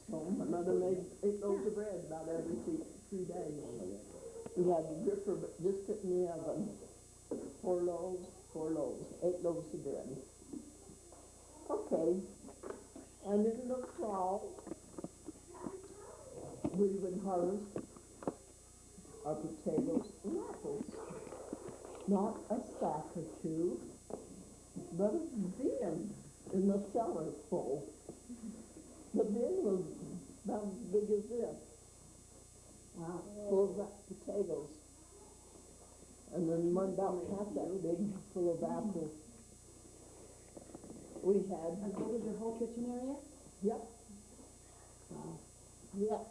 home. My mother made 8 loaves of bread about every 3 days. We had the gripper just put in the oven. 4 loaves, 8 loaves of bread. Okay, and in the fall, we would harvest our potatoes and apples. Not a sack or two, but a bin in the cellar full. The bin was about as big as this. Wow. Full of potatoes. And then one about half that big, full of apples. We had... As big as your whole kitchen area? Yep. Yep.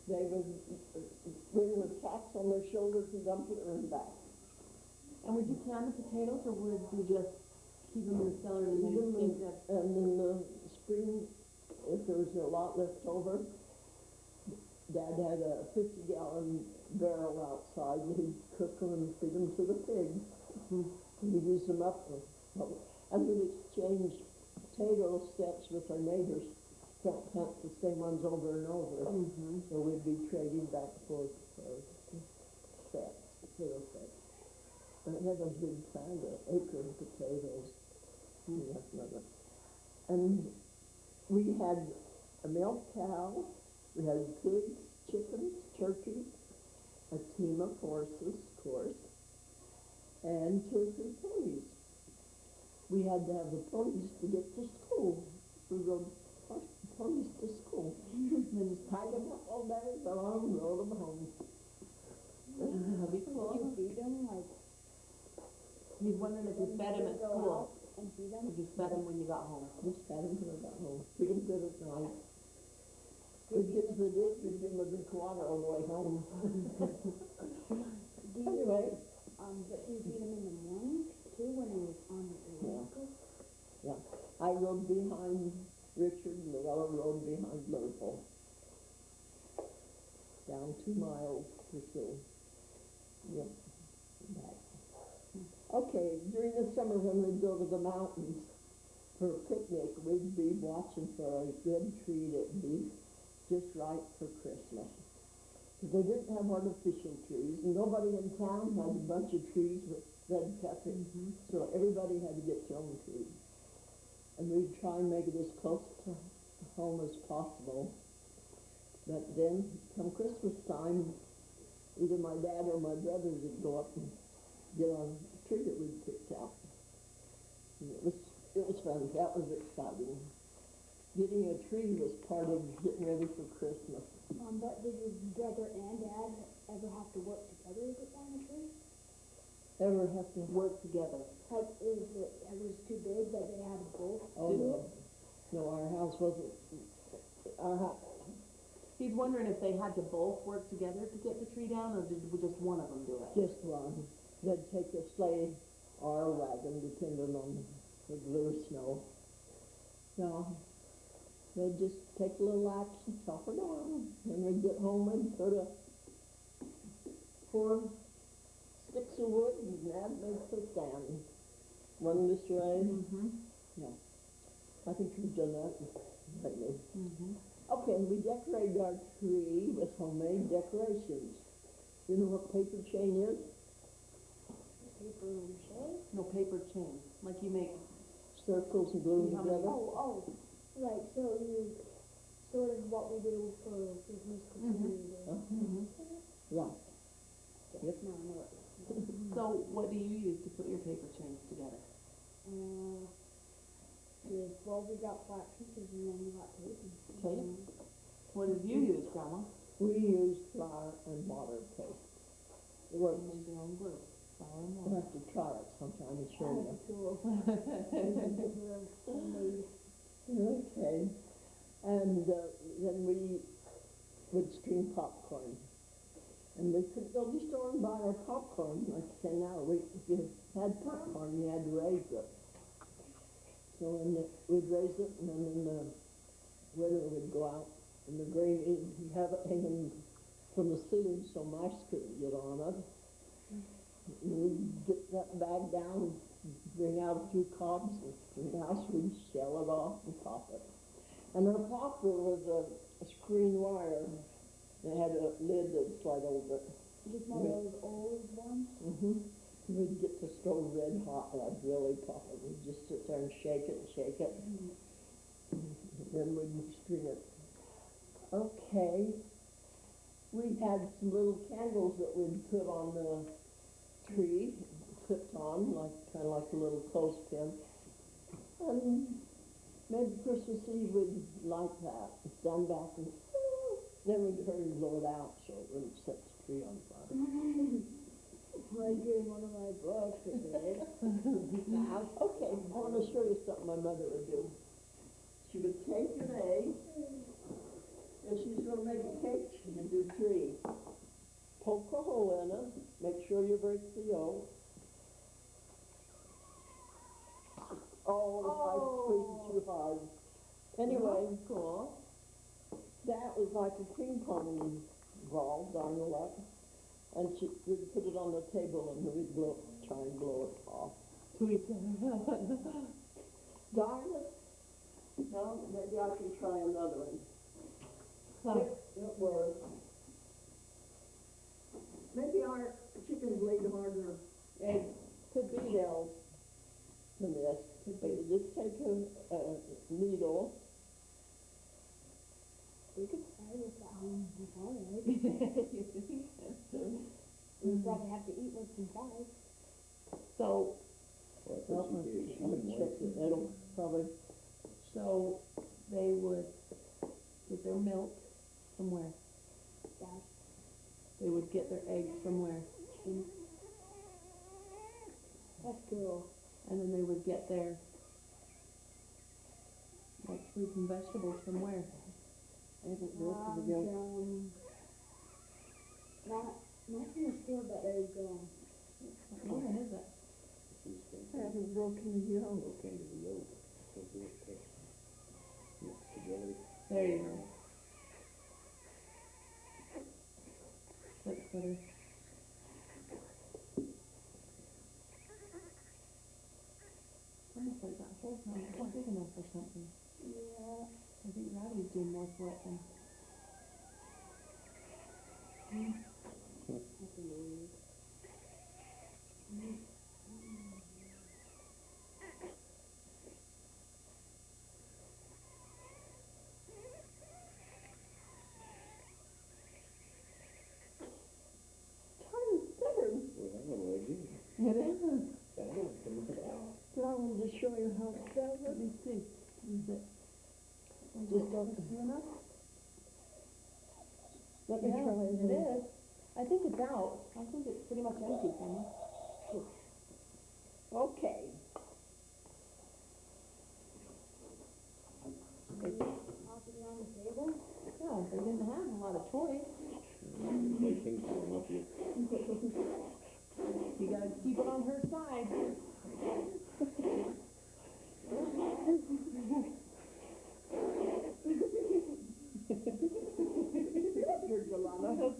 They would bring the sacks on their shoulders and dump it in the back. And would you can the potatoes, or would you just keep them in the cellar and then and in the spring, if there was a lot left over, Dad had a 50-gallon barrel outside, and he'd cook them and feed them to the pigs. And he'd use them up. And we'd exchange potato steps with our neighbors. Can't plant the same ones over and over. So we'd be trading back and forth for steps, potato steps. And it had a big plant, an acre of potatoes. And we had a milk cow, we had pigs, chickens, turkeys, a team of horses, of course, and 2 or 3 ponies. We had to have the ponies to get to school. We rode ponies to school. And then just tied them up all day, got on and rode them home. That'd be cool. You feed them, like... You'd wondered if you fed them at school. And feed them? If you fed them when you got home. Just fed them when I got home. Feed them good at night. We'd get to the ditch, we'd give them a drink of water on the way home. Anyway. But do you feed them in the morning, too, when you're on the vehicle? Yeah. I rode behind Richard, and Lorella rode behind Liverpool. Down 2 miles for sure. Yep. Back. Okay, during the summer when we'd go to the mountains for a picnic, we'd be watching for a good tree that'd be just right for Christmas. They didn't have artificial trees, and nobody in town had a bunch of trees with red cuttings, so everybody had to get their own tree. And we'd try and make it as close to home as possible. But then, come Christmas time, either my dad or my brothers would go up and get on a tree that we'd picked out. And it was fun. That was exciting. Getting a tree was part of getting ready for Christmas. But did your brother and dad ever have to work together to get down the tree? Ever have to work together? Like, it was too big that they had to both Oh, no. No, our house wasn't... He's wondering if they had to both work together to get the tree down, or did just one of them do it? Just one. They'd take a sleigh or a wagon, depending on the glue or snow. No. They'd just take a little axe and chop her down. Then we'd get home and put 4 sticks of wood and Dad made us stand. One this way. Yeah. I think we've done that lately. Okay, we decorated our tree with homemade decorations. You know what paper chain is? Paper mache? No, paper chain. Like you make... Circles and glue them together. Oh. Like, so you sort of what we do for Christmas cookies. Yeah. Yep. No, I know it. So, what do you use to put your paper chains together? Well, we got flat pieces and then we got tape. Tape? What did you use, Grandma? We use flour and water paste. It works. Make your own glue. Flour and We'll water. have to try it sometime and show you. Cool. Okay. And then we would stream popcorn. And we couldn't go to the store and buy our popcorn like you can now. If you had popcorn, you had to raise it. So we'd raise it, and then in the winter we'd go out in the gravy and have it hanging from the ceiling so mice couldn't get on it. And we'd get that bag down, bring out a few cobs, and in the house we'd shell it off and pop it. And her popper was a screen wire. It had a lid that'd slide over it. Just one of those old ones. Mm-hmm. We'd get the stove red hot, and I'd really pop it. We'd just sit there and shake it and shake it. Then we'd string it. Okay. We had some little candles that we'd put on the tree, clipped on, kind of like a little clothespin. And maybe Christmas Eve we'd light that, stand back and then we'd hurry and blow it out so it wouldn't set the tree on fire. Like in one of my books, it did. Okay, I want to show you something my mother would do. She would take an egg, and she's going to make a cake. She would do 3. Poke a hole in it, make sure you break the yolk. I squeezed it too hard. Anyway, Cool. that was like a ping pong ball, darn it up. And we'd put it on the table and we'd try and blow it off. Sweet. Darn it. No, maybe I can try another one. It worked. Maybe our chickens laid harder eggs. Could be else than this. But you just take a needle. We could try this at home with our eggs. We probably have to eat what's inside. So, Well, I'm gonna check it. It'll probably. so they would get their milk from where? Yeah. They would get their eggs from where? That's cool. And then they would get their, like, fruits and vegetables from where? I haven't looked at it. Not from the store, but there's Where is it? I haven't broken the yolk. Look into the yolk. So do it there. Mix together. There you go. That's better. Almost like that whole time, it's not big enough for something. yeah. I think Rowdy's doing more for it than. That's weird. Kind of stubborn. Well, I know what I did. It is. I know what I did. But I wanted to show you how it's Let stubborn. me see. Is it? Just don't. Do enough? Let me Yeah, try it is. I think it's out. I think it's pretty much empty for me. Okay. Possibly on the table. Yeah, they didn't have a lot of choice. Play ping pong up here. You gotta keep it on her side. Good, Yolanda. Okay.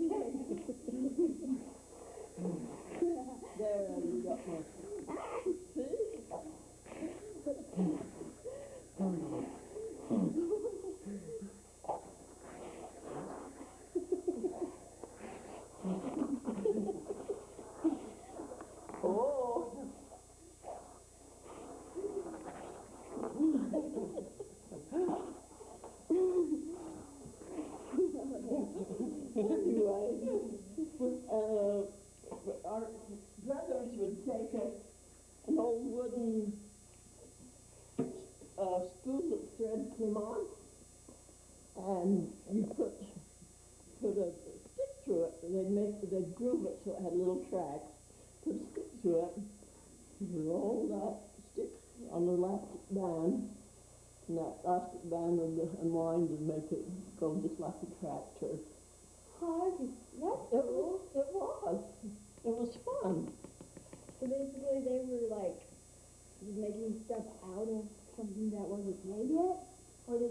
There, you got my. See? Oh. Anyway, our brothers would take an old wooden spool that thread came on, and you put a stick through it, and they'd groove it so it had little tracks, put a stick through it, roll that stick on the elastic band, and that elastic band would unwind and make it go just like a tractor. Oh, that's It cool. was. It was fun. So basically they were like just making stuff out of something that wasn't made yet? Or did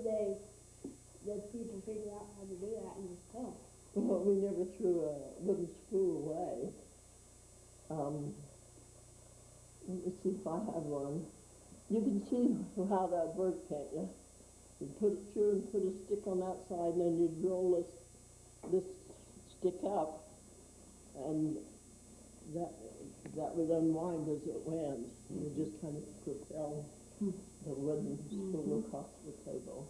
people figure out how to do that and just tell? Well, we never threw a wooden spool away. Let me see if I have one. You can see how that worked, can't you? You'd put it through and put a stick on that side, and then you'd roll this stick up, and that would unwind as it went. You just kind of propel the wooden stool across the table.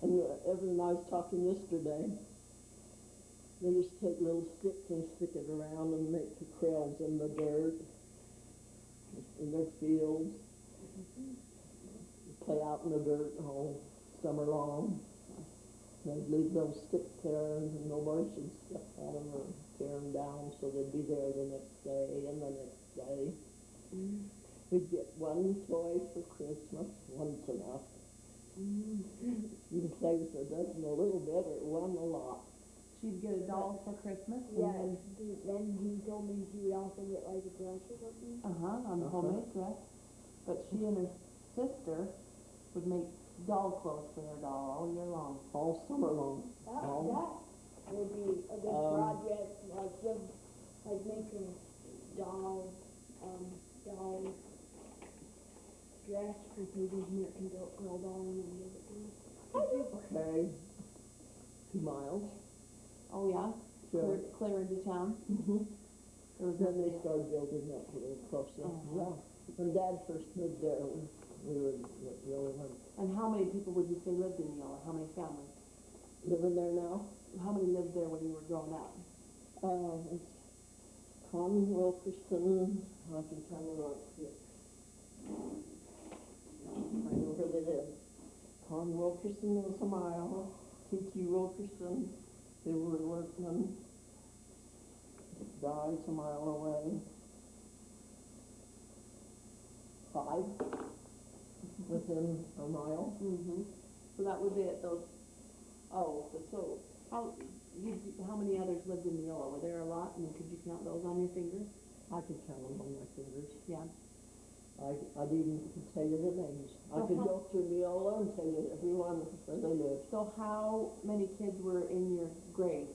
And Evan and I was talking yesterday. They used to take little sticks and stick it around and make the trails in the dirt, in their fields. Play out in the dirt all summer long. They'd leave those sticks there and nobody should step on them or tear them down, so they'd be there the next day and the next day. We'd get one toy for Christmas, one's enough. You can play with a dozen a little bit or one a lot. She'd get a doll for Christmas. Yeah, then he told me she would also get like a dress or something. On the homemade dress. But she and her sister would make doll clothes for their doll all year long. All summer long. That would be a good project, like make a doll dress for babies and it can go doll and give it to them. Okay. 2 miles. Oh, yeah? Sure. Clear into town? There was Then they nothing- started building up a little closer. Yeah. When Dad first moved there, we were the only ones And how many people would you say lived in Neola? How many families? living there now. How many lived there when you were growing up? It's Con Wilkerson, I can tell you what, I know where they live. Con Wilkerson was a mile, T.T. Wilkerson, they were workmen, dies a mile away. 5 within a mile. So that would be at those, so how many others lived in Neola? Were there a lot, and could you count those on your fingers? I could count them on my fingers. Yeah. I'd even tell you the names. I could go through Neola and tell you everyone where they lived. So how many kids were in your grade?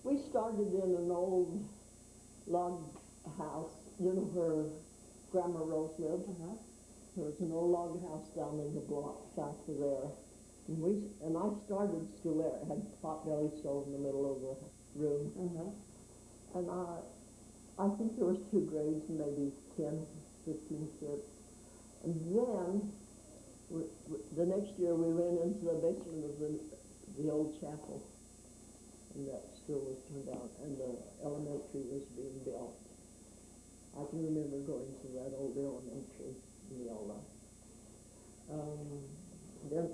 We started in an old log house, you know where Grandma Rose lived? There was an old log house down in the block south of there. And I started school there. It had a potbelly stove in the middle of the room. And I think there was 2 grades, maybe 10, 15 kids. And then, the next year we went into the basement of the old chapel. And that school was turned out, and the elementary was being built. I can remember going to that old elementary in Neola. Then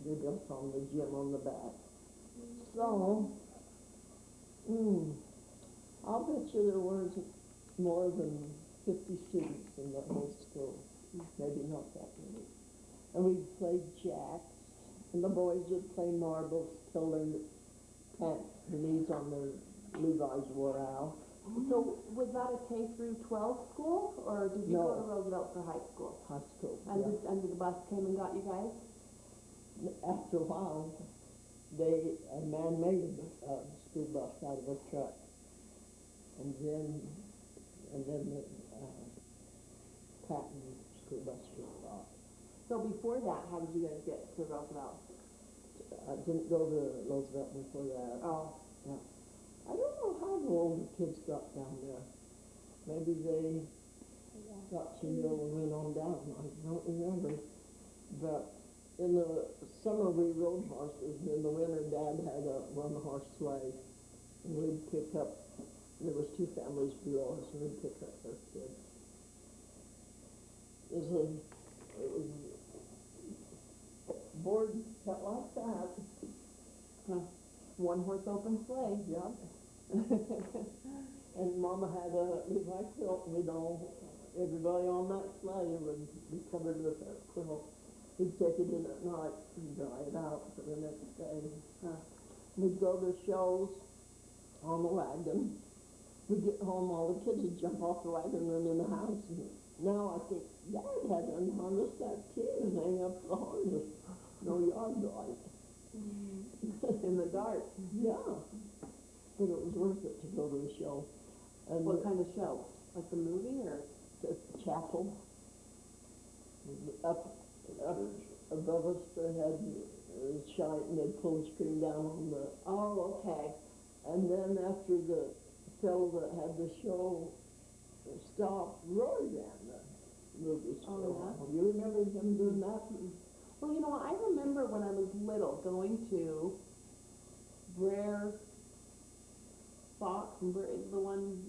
they built on the gym on the back. So, I'll bet you there weren't more than 50 students in the whole school. Maybe not that many. And we played jacks, and the boys would play marbles till their knees on their Levi's wore out. So was that a K through 12 school, or did you go to Roosevelt for high school? High school, And, yeah. did the bus came and got you guys? After a while, a man made a school bus out of a truck. And then the Patton school bus was bought. So before that, how did you guys get to Roosevelt? I didn't go to Roosevelt before that. Oh. Yeah. I don't know how the older kids got down there. Maybe they got to know and went on down. I don't remember. But in the summer we rode horses, and in the winter Dad had a 1-horse sleigh. And we'd pick up, there was 2 families below us, and we'd pick up their kids. It was board cut like that. Huh. 1-horse open sleigh. Yeah. And Mama had a Levi quilt, and everybody on that sleigh would be covered with that quilt. We'd take it in at night and dry it out for the next day. We'd go to shows on the wagon. We'd get home, all the kids would jump off the wagon and run in the house. And now I think Dad had to unharness that too and hang up the harness. No yard light. In the dark. Yeah. But it was worth it to go to the show. And What kind of show? Like the movie, or? the chapel. up above us, they had shine, and they'd pull the screen down on the, Oh, okay. and then after the fellow that had the show stopped, Roy ran the movie Oh, store. You remember him doing that? Well, you know, I remember when I was little going to Brer Fox and the one,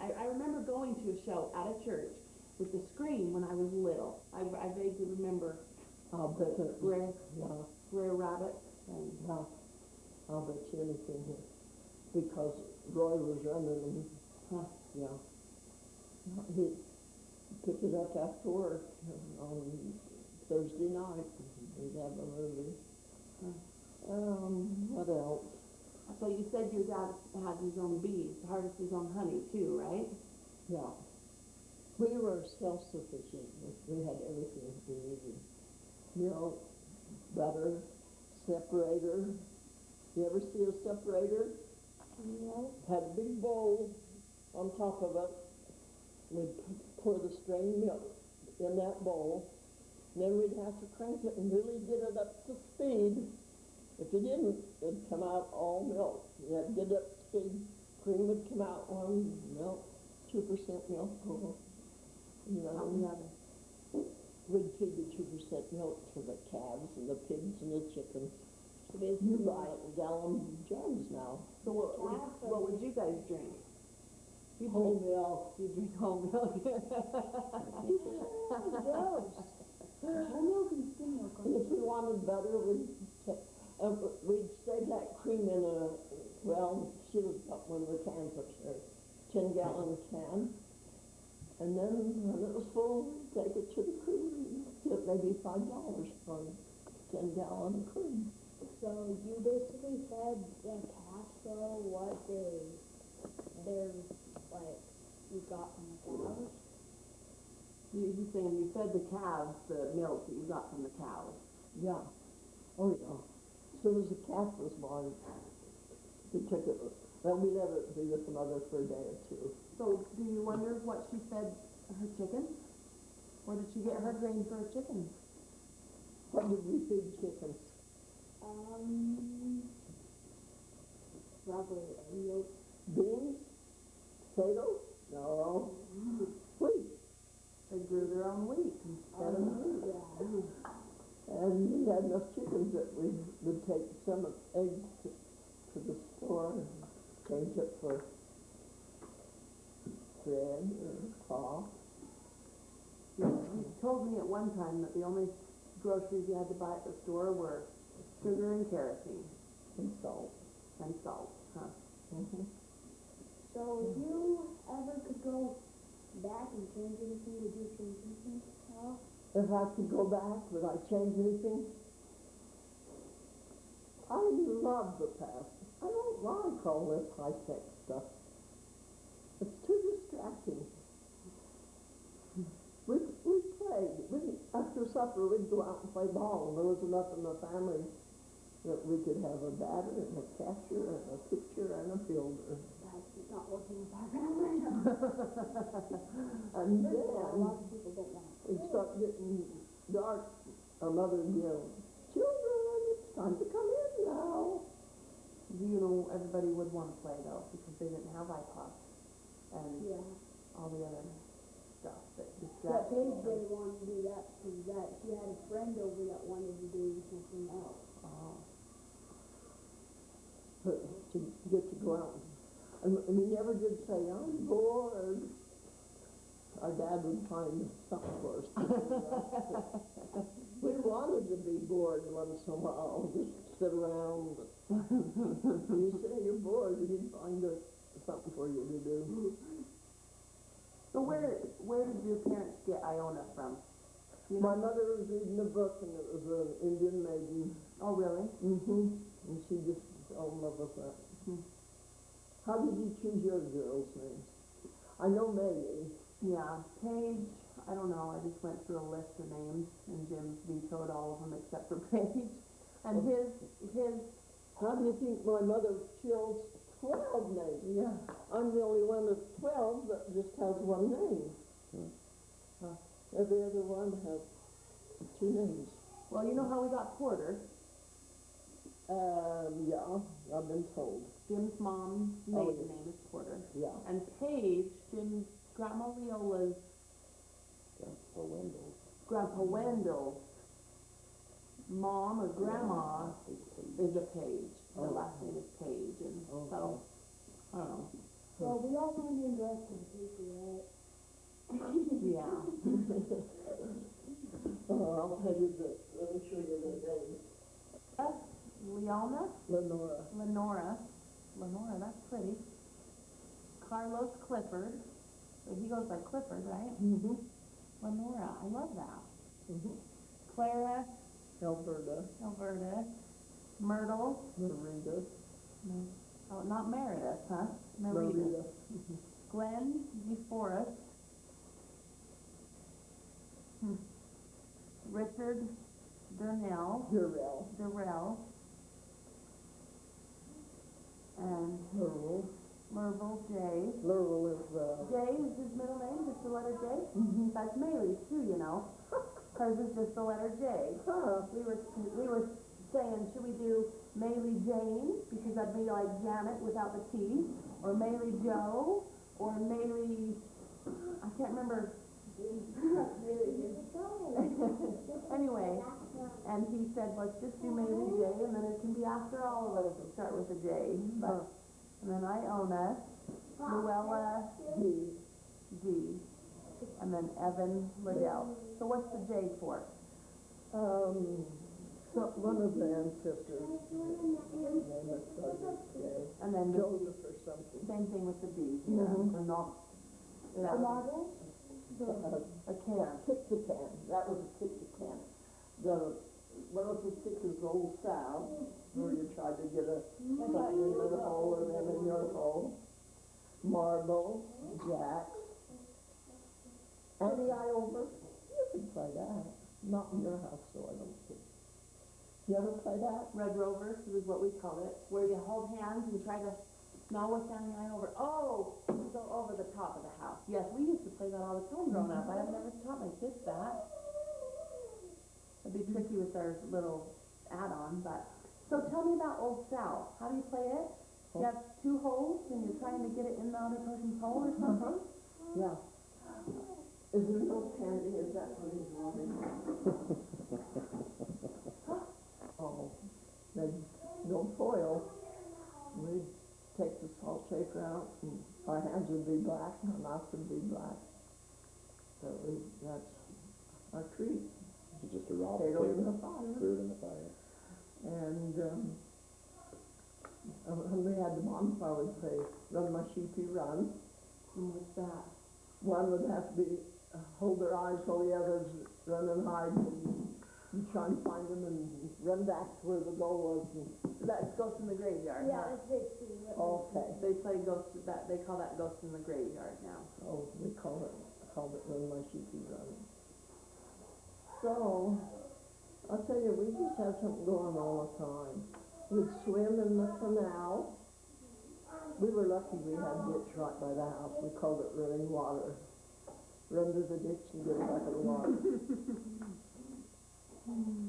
I remember going to a show at a church with the screen when I was little. I vaguely remember I'll bet it, Brer yeah, Rabbit and, yeah, I'll bet you anything here, because Roy was running them, huh, yeah. He'd pick it up after work on Thursday night, we'd have a movie. What else? so you said your dad had his own bees, harvest his own honey too, right? Yeah. We were self-sufficient. We had everything we needed. Milk, butter, separator. You ever see a separator? No. Had a big bowl on top of it. We'd pour the strained milk in that bowl. And then we'd have to crank it and really get it up to speed. If you didn't, it'd come out all milk. You had to get it up to speed. Cream would come out one, milk, 2% milk over. You know, we'd feed the 2% milk to the calves and the pigs and the chickens. You buy it in gallon jugs now. So what would you guys drink? You Whole drink, milk. you drink whole milk. Gross. Whole milk and skim milk. And if we wanted butter, we'd save that cream in a, well, she was got one of the cans upstairs, 10-gallon can. And then when it was full, take it to the cream, get maybe $5 for 10-gallon cream. So you basically fed the calves though what they're like you got from the cows? He's saying you fed the calves the milk that you got from the cows. Yeah. Oh, yeah. As soon as the calf was born, we took it. Well, we let it be with the mother for a day or two. So do you wonder what she fed her chickens? Where did she get her grain for her chickens? What did we feed chickens? Probably oat. Beans? Potatoes? No. Wheat. They grew their own wheat instead of wheat. Yeah. And we had enough chickens that we would take some eggs to the store and change it for bread or cloth. You told me at one time that the only groceries you had to buy at the store were sugar and kerosene And salt. and salt, huh? Mm-hmm. So if you ever could go back and change anything, would you change anything? No? If I could go back, would I change anything? I love the past. I don't like all this high-tech stuff. It's too distracting. We played. After supper, we'd go out and play ball. There was enough in the family that we could have a batter and a catcher and a pitcher and a fielder. That's not working with our family. And A then lot of people don't want to. it'd start getting dark. Our mother would yell, "Children, it's time to come in now." You know, everybody would want to play though, because they didn't have iPods and Yeah. all the other stuff that That distracted Paige them. didn't want to do that because that she had a friend over that wanted to do something else. Oh. But to get to go out. And we never did say, "I'm bored." Our dad would find something for us to do. We wanted to be bored once in a while, just sit around. You say you're bored, he'd find something for you to do. So where did your parents get Iona from? You My know? mother was reading a book, and it was an Indian maiden. Oh, really? Mm-hmm. And she just fell in love with that. Mhm. How did you choose your girls' names? I know May. Yeah, Paige, I don't know, I just went through a list of names, and Jim vetoed all of them except for Paige. And his, How do you think my mother chose 12 names? yeah. I'm the only one of 12 that just has one name. Every other one has two names. Well, you know how we got Porter? Yeah, I've been told, Jim's mom's Oh, maiden yes. name is Porter. yeah. And Paige, Jim's Grandma Leola's, Grandpa Wendell. Grandpa Wendell's mom or grandma is a Page. Her Oh. last name is Page, and Okay. so, I don't know. Well, we all learned in the rest of the paper, right? Yeah. I'll tell you this, let me show you the names. Leona, Lenora. Lenora, that's pretty. Carlos Clifford, so he goes by Clifford, right? Mm-hmm. Lenora, I love that. Mm-hmm. Clara, Alberta, Alberta, Myrtle, Marita, oh, not Meredith, huh? Marita. Glenn DeForest, Richard Durnell, Durrell, and Merle. Merville J. Lurl is, J is his middle name, just the letter J? mm-hmm. That's Maylee's too, you know. Hers is just the letter J. Huh. We were saying, should we do Maylee Jane, because that'd be like Janet without the T, or Maylee Joe, or Maylee, I can't remember. Anyway, and he said, let's just do Maylee J, and then it can be after all of us that start with a J. But, and then Iona, Luella G, and then Evan Liddell. So what's the J for? One of the ancestors, name that started with J. And then the Joseph or something. same thing with the B. Mhm. Or not. The Yeah. marbles? A can. Kick the can, that was a kick the can. One of the six is Old South, where you tried to get something in your hole or them in your hole. Marbles, jacks. And the eye over, you can play that. Not in your house, though, I don't think. You ever play that? Red Rover is what we call it, where you hold hands and try to smell what's down the eye over. Oh, so over the top of the house. Yes, we used to play that all the time growing up. I have never taught my kids that. It'd be tricky with our little add-on, but. So tell me about Old South. How do you play it? You have two holes and you're trying to get it in the other person's hole or something? Yeah. Is there no candy, is that what he's wanting? Oh, then no foil. We take the salt shaker out, and our hands would be black, our mouth would be black. So that's our treat. It's just a raw Potato in the potato, fire. threw it in the fire. And when we had the bonfire, we'd say, "Run, my sheepy, run." And what's that? One would have to be, hold their eyes while the others run and hide, and you try and find them and run back to where the goal was. And That Ghost in the Graveyard, Yeah, huh? that's basically what. okay. They play they call that Ghost in the Graveyard now. Oh, we called it Run, My Sheepy, Run. So, I'll tell you, we just have something going all the time. We'd swim in the canal. We were lucky we had a ditch right by the house. We called it running water. Run to the ditch and get a bucket of water.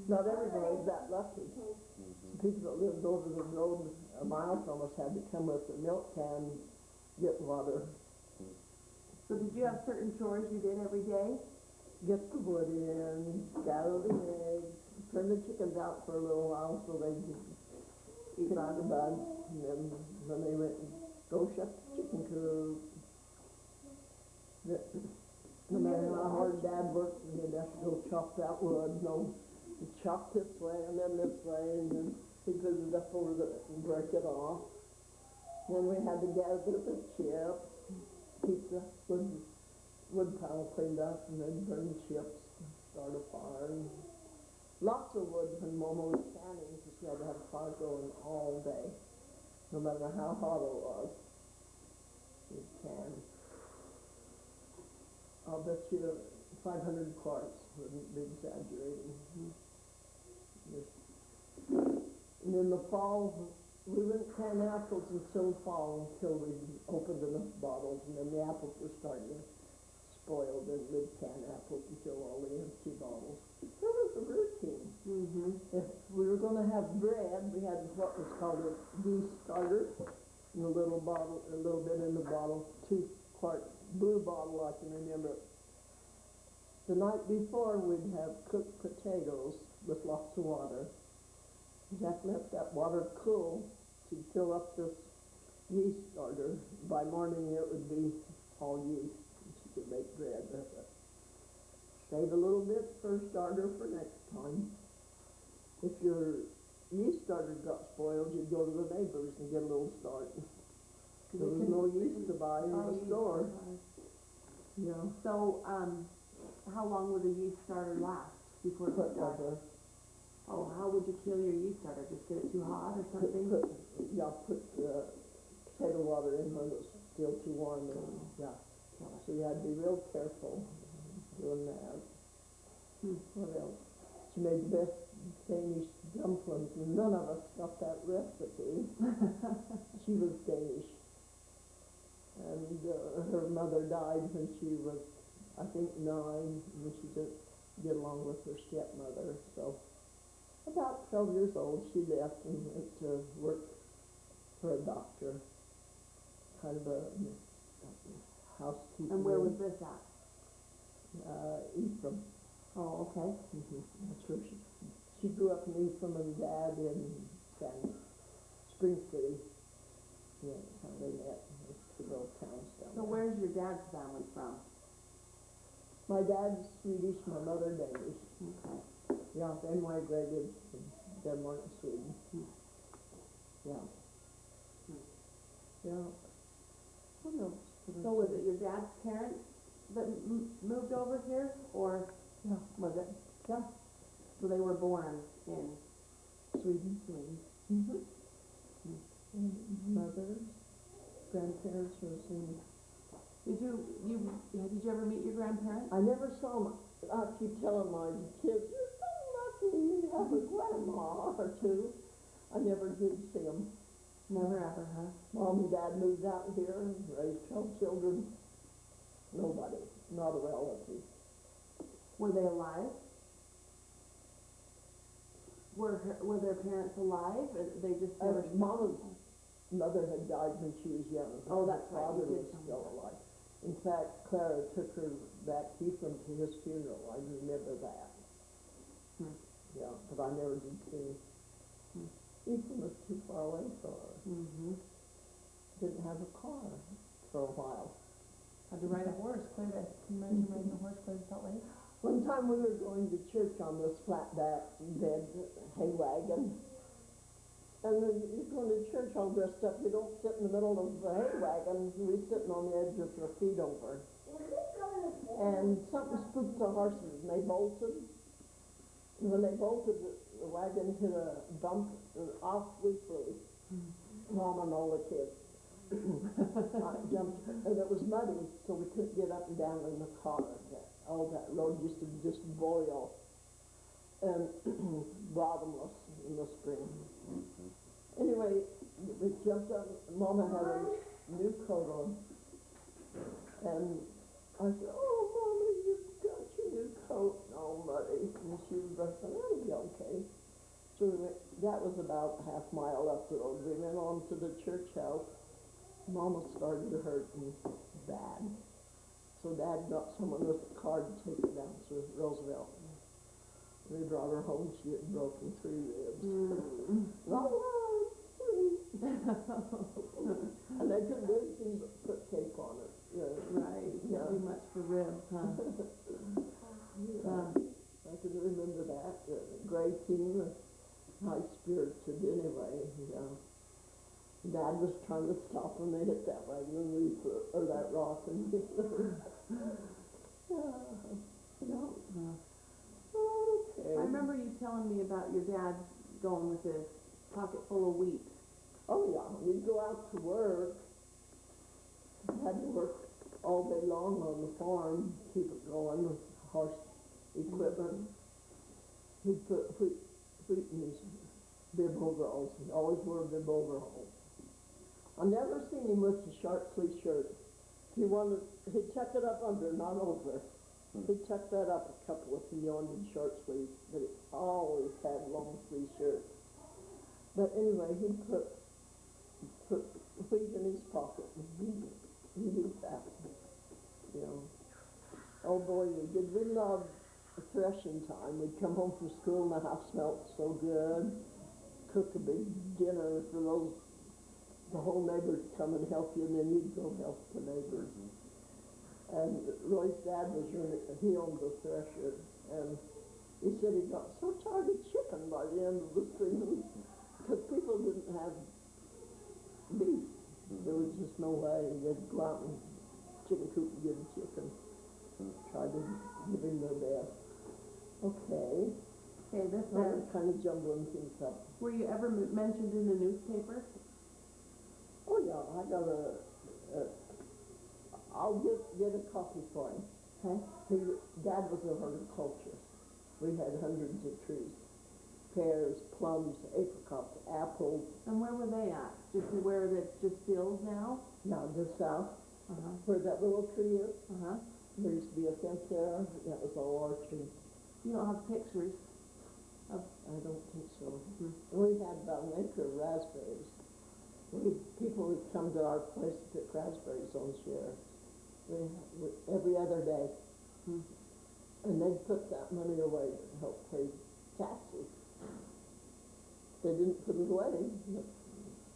Not everybody's that lucky. People that lived over the road a mile from us had to come with a milk can, get water. So did you have certain chores you did every day? Get the wood in, gather the eggs, turn the chickens out for a little while so they could eat out the buds, and then when they went, go shut the chicken coop. No matter how hard Dad worked, he'd have to go chop that wood, he'd chop this way and then this way, and then he'd put it up over and break it off. Then we had to gather the chips, keep the wood pile cleaned up, and then burn the chips, start a fire. And lots of wood when Mama was canning, because she had to have a fire going all day, no matter how hot it was. She'd can. I'll bet you 500 quarts, wouldn't be exaggerating. And in the fall, we wouldn't can apples until fall, until we opened enough bottles, and then the apples were starting to spoiled and we'd can apples and fill all the empty bottles. That was a routine. Mm-hmm. If we were gonna have bread, we had what was called a yeast starter, in a little bottle, a little bit in the bottle, 2-quart blue bottle, I can remember. The night before, we'd have cooked potatoes with lots of water. You'd have to let that water cool to fill up this yeast starter. By morning, it would be all yeast, and she could make bread with it. Save a little bit for starter for next time. If your yeast starter got spoiled, you'd go to the neighbors and get a little start. There was no yeast to buy in the store. Yeah. So, how long would a yeast starter last before it would die? Whatever. Oh, how would you kill your yeast starter? Just get it too hot or something? Put potato water in when it's still too warm, and yeah. So you had to be real careful doing that. What else? She made the best Danish dumplings, and none of us got that recipe. She was Danish, and her mother died when she was, I think, 9, and she didn't get along with her stepmother. So about 12 years old, she left and went to work for a doctor, kind of a housekeeper. And where was this at? Ephraim. Oh, okay. That's where she grew up in Ephraim, and Dad in Spring City. Yeah, that's how they met. Those 2 little towns down So there. where's your dad's family from? My dad's Swedish, my mother Danish. Okay. Yeah, they migrated from Denmark and Sweden. Yeah. Yeah. What else? So was it your dad's parents that moved over here, or Yeah. was it? Yeah. So they were born in Sweden. Sweden. And mother's grandparents was in. Did you ever meet your grandparents? I never saw them. I keep telling my kids, you're so lucky you have a grandma or 2. I never did see them. Never ever, huh? Mom and Dad moved out here and raised 12 children. Nobody, not a relative. Were they alive? Were their parents alive? Or they just never. Mama's mother had died when she was young. Oh, that's Her right, father you did was tell me still that. alive. In fact, Clara took her back to Ephraim to his funeral. I remember that. Yeah, but I never did see. Ephraim was too far away for her. Didn't have a car for a while. Had to ride a horse clear to. Can you imagine riding a horse clear to Salt Lake? One time we were going to church on this flatback bed hay wagon. And then you're going to church all dressed up. You don't sit in the middle of the hay wagon. We're sitting on the edge with our feet over. And something spooked the horses, and they bolted. And when they bolted, the wagon hit a bump, and off we flew. Mom and all the kids. I jumped, and it was muddy, so we couldn't get up and down in the car. All that road used to just boil and bottomless in the spring. Anyway, we jumped up. Mama had a new coat on, and I said, "Oh, Mama, you've got your new coat all muddy." And she was like, "That'll be okay." So that was about a half mile up the road. We went on to the church house. Mama started to hurt me bad. So Dad got someone with a car to take her down to Roosevelt. They brought her home. She had broken 3 ribs. And they couldn't do anything but put tape on it. Right. Can't do much for ribs, huh? I can remember that. Gray team, high-spirited anyway. Dad was trying to stop when they hit that wagon and we flew, or that rock and we flew. Okay. I remember you telling me about your dad going with his pocket full of wheat. Oh yeah, we'd go out to work. Had to work all day long on the farm, keep it going with horse equipment. He'd put wheat in his bib overalls. He always wore bib overalls. I never seen him with a short sleeve shirt. he wanted, he checked it up under, not over. He checked that up a couple if he wanted short sleeves, but he always had long sleeve shirts. But anyway, he put wheat in his pocket, and he did that, you know. Oh boy, we loved threshing time. We'd come home from school and the house smelled so good. Cook a big dinner for the whole neighbors come and help you, and then you'd go help the neighbors. And Roy's dad was he owned the thresher, and he said he got so tired of chicken by the end of the season, because people didn't have beef. There was just no way they'd go out and chicken coop and get a chicken. Try to give him their best. Okay. Okay, this Now says, we're kind of jumbling things up. were you ever mentioned in the newspaper? Oh yeah, I got I'll get a copy for him. Okay. Dad was a horticulturist. We had hundreds of trees. Pears, plums, apricots, apples. And where were they at? Just where it's just fields now? Now just south, Uh-huh. where that little tree is, Uh-huh. there used to be a fence there. That was all our trees. You don't have pictures? I don't think so. Mhm. We had about an acre of raspberries. People would come to our place to pick raspberries on shares. Every other day. Hmm. And they'd put that money away to help pay taxes. They didn't put it away, but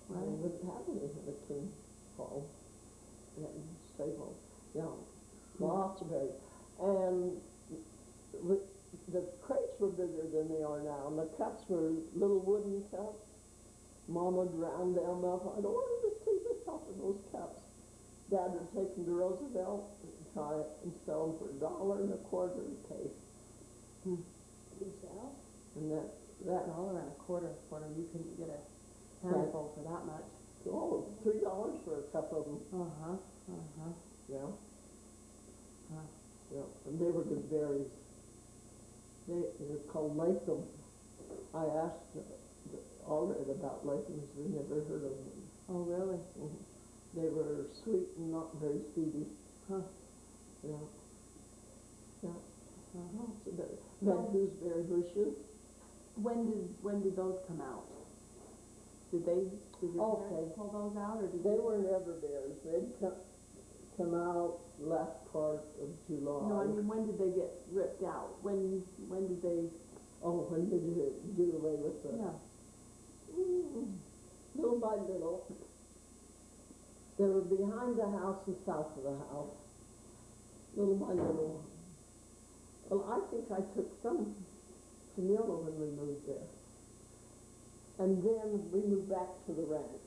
they wouldn't have any in the King Hall. They had to save all. Yeah, lots of berries. And the crates were bigger than they are now, and the cups were little wooden cups. Mom would round them up. I don't want to see the top of those cups. Dad would take them to Roosevelt and try it and sell them for $1.25 a case. You sell? And that, $1.25. You couldn't get a handful for that much. $3 for a cup of them. Uh-huh. Uh-huh. Yeah. Huh. Yeah, and they were good berries. They're called Latham. I asked already about Lathams. They never heard of them. Oh, really? They were sweet and not very seedy. Huh. Yeah. Yeah. Uh-huh. Lots of berries. Red gooseberry bushes. When did those come out? Did your Okay. parents pull those out, or did They you? were never berries. They'd come out last part of July. No, I mean, when did they get ripped out? When did they? Oh, when did you do away with the... Yeah. Little by little. They were behind the house and south of the house. Little by little. Well, I think I took some to Neola when we moved there. And then we moved back to the ranch.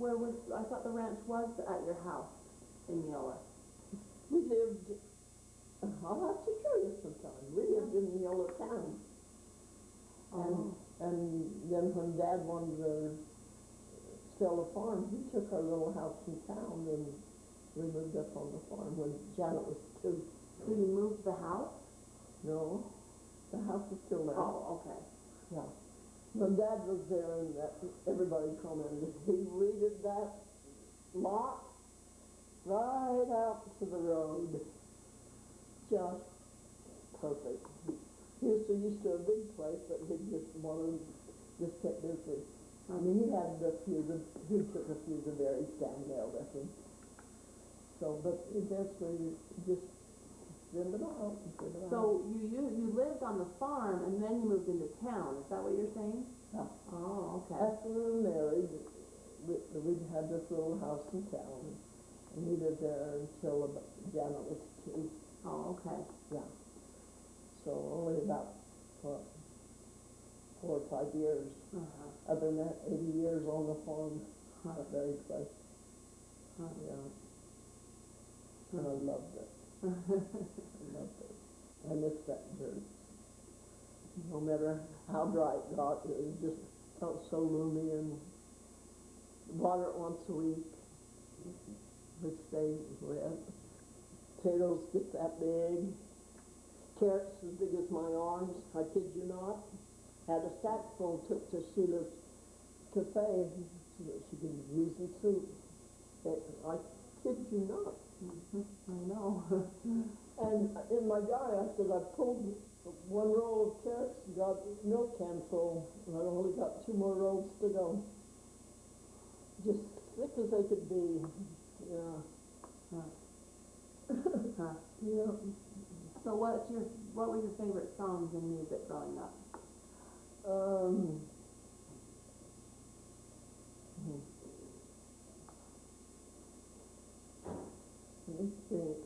I thought the ranch was at your house in Neola. We lived, I'll have to show you sometime. We lived in Neola town. And then when Dad wanted to sell a farm, he took our little house in town and we moved up on the farm when Janet was 2. So you moved the house? No, the house is still there. Oh, okay. Yeah. When Dad was there and everybody commented, he weeded that lot right out to the road. Just perfect. He used to a big place, but he just kept busy. I mean, he took a few of the berries down there with him. So, but eventually just trimmed them out and trimmed them out. So you lived on the farm and then you moved into town. Is that what you're saying? Yeah. Oh, okay. After we were married, we had this little house in town, and we lived there until Janet was 2. Oh, okay. Yeah. So only about, 4 or 5 years. Uh-huh. Other than that, 80 years on the farm, Huh. a very place. Huh. Yeah. And I loved it. I loved it. I miss that dirt. No matter how dry it got, it just felt so roomy, and water it once a week. Would stay wet. Potatoes get that big. Carrots as big as my arms, I kid you not. Had a sack full, took to Sheila's cafe so that she could use the soup. I kid you not. I know. And in my yard, I said, I pulled one row of carrots, got milk can full, and I only got 2 more rows to go. Just thick as they could be, yeah. Huh. Yeah. So what were your favorite songs and music growing up? Let me think.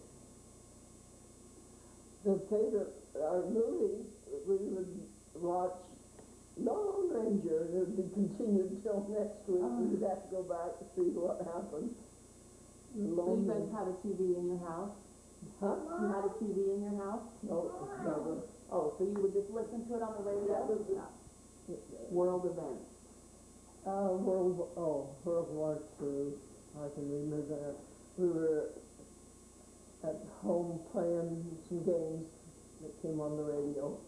The favorite, our movies, we would watch Lone Ranger, and it would be continued till next week. We'd have to go back to see what happened. So you Lone guys Ranger. had a TV in your house? Huh? You had a TV in your house? No, never. Oh, so you would just listen to it on the radio? Yeah. World events. World War II. I can remember that. We were at home playing some games that came on the radio.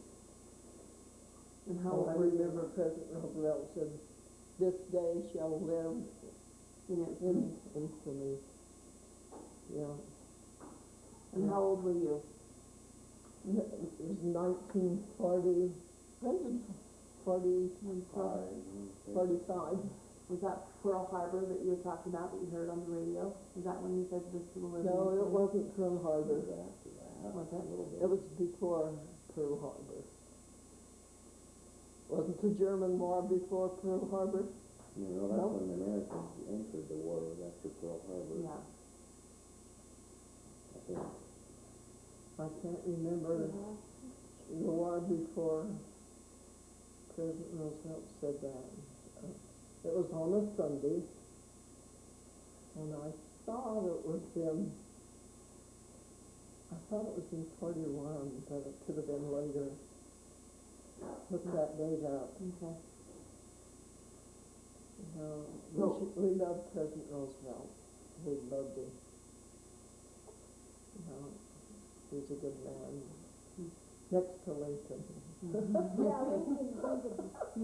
And how I old were you? remember President Roosevelt said, "This day shall live In it. in infamy." Yeah. And how old were you? It was 1940, 45. Was that Pearl Harbor that you were talking about that you heard on the radio? Is that when you said this will live in No, it infamy? wasn't Pearl Harbor. Was it? It was before Pearl Harbor. Wasn't the German War before Pearl Harbor? No, that's when the Americans entered the war, after Pearl Harbor. Yeah. I think. I can't remember the war before President Roosevelt said that. It was on a Sunday, and I thought it was in 41, but it could have been later. Look that date up. Okay. We loved President Roosevelt. We loved him. He was a good man. Next to Lincoln. Yeah, Lincoln. Hey,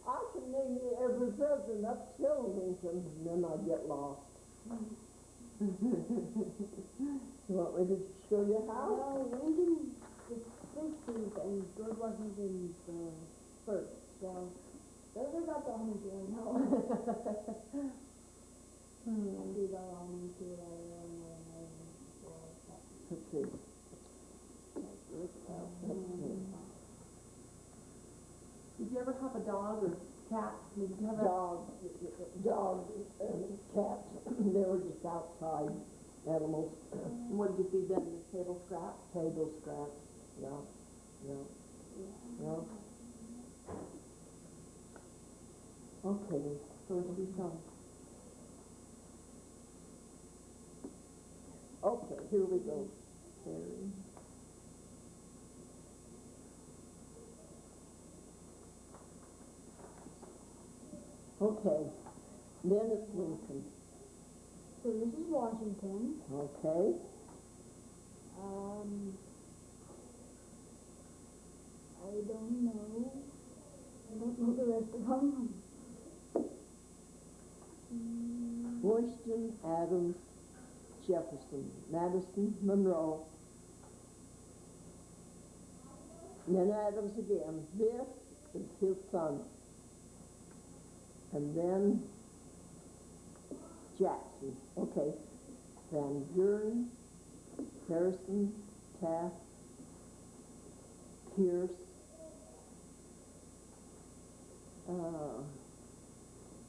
I can name you every president up till Lincoln, and then I'd get lost. You want me to show you how? Well, Lincoln was 16th and George Washington the 1st, so those are about the only two I know. These are all new to it. Let's see. Did you ever have a dog or cat? Did you have a Dog and cats, they were just outside animals, what did you feed them? Just table scraps? table scraps, yeah. Okay, First you show. okay, here we go. Very. Okay, then it's Lincoln. So this is Washington. Okay, I don't know. I don't know the rest of them. Washington, Adams, Jefferson, Madison, Monroe. And then Adams again. This is his son. And then Jackson. Okay. Van Buren, Harrison, Taft, Pierce,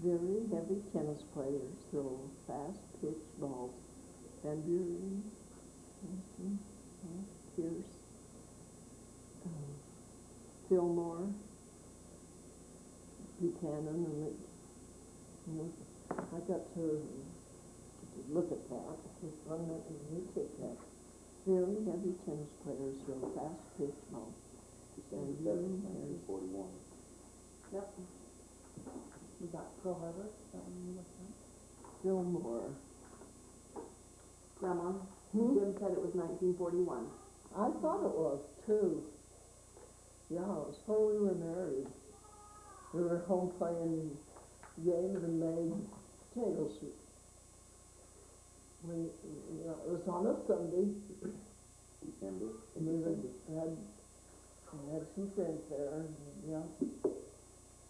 very heavy tennis players throw fast pitch balls. Van Buren, Harrison, Taft, Pierce, Fillmore, Buchanan, and I got to look at that. Just 1 minute, and you take that. Very heavy tennis players throw fast pitch balls. Van Buren, Harrison. 1941. Yep. We got Pearl Harbor. Is that one you looked at? Fillmore. Grandma, Hmm? Jim said it was 1941. I thought it was too. Yeah, it was before we were married. We were home playing games and made potato soup. it was on a Sunday, December. and we had some friends there, and, yeah.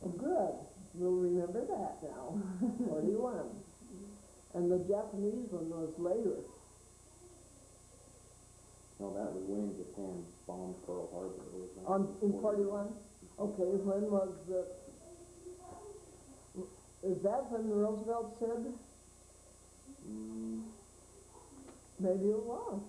Well, good, we'll remember that now, 41. And the Japanese one was later. No, that was when Japan bombed Pearl Harbor, was that? In 41? Okay, when was is that when Roosevelt said? Mm, Maybe it was.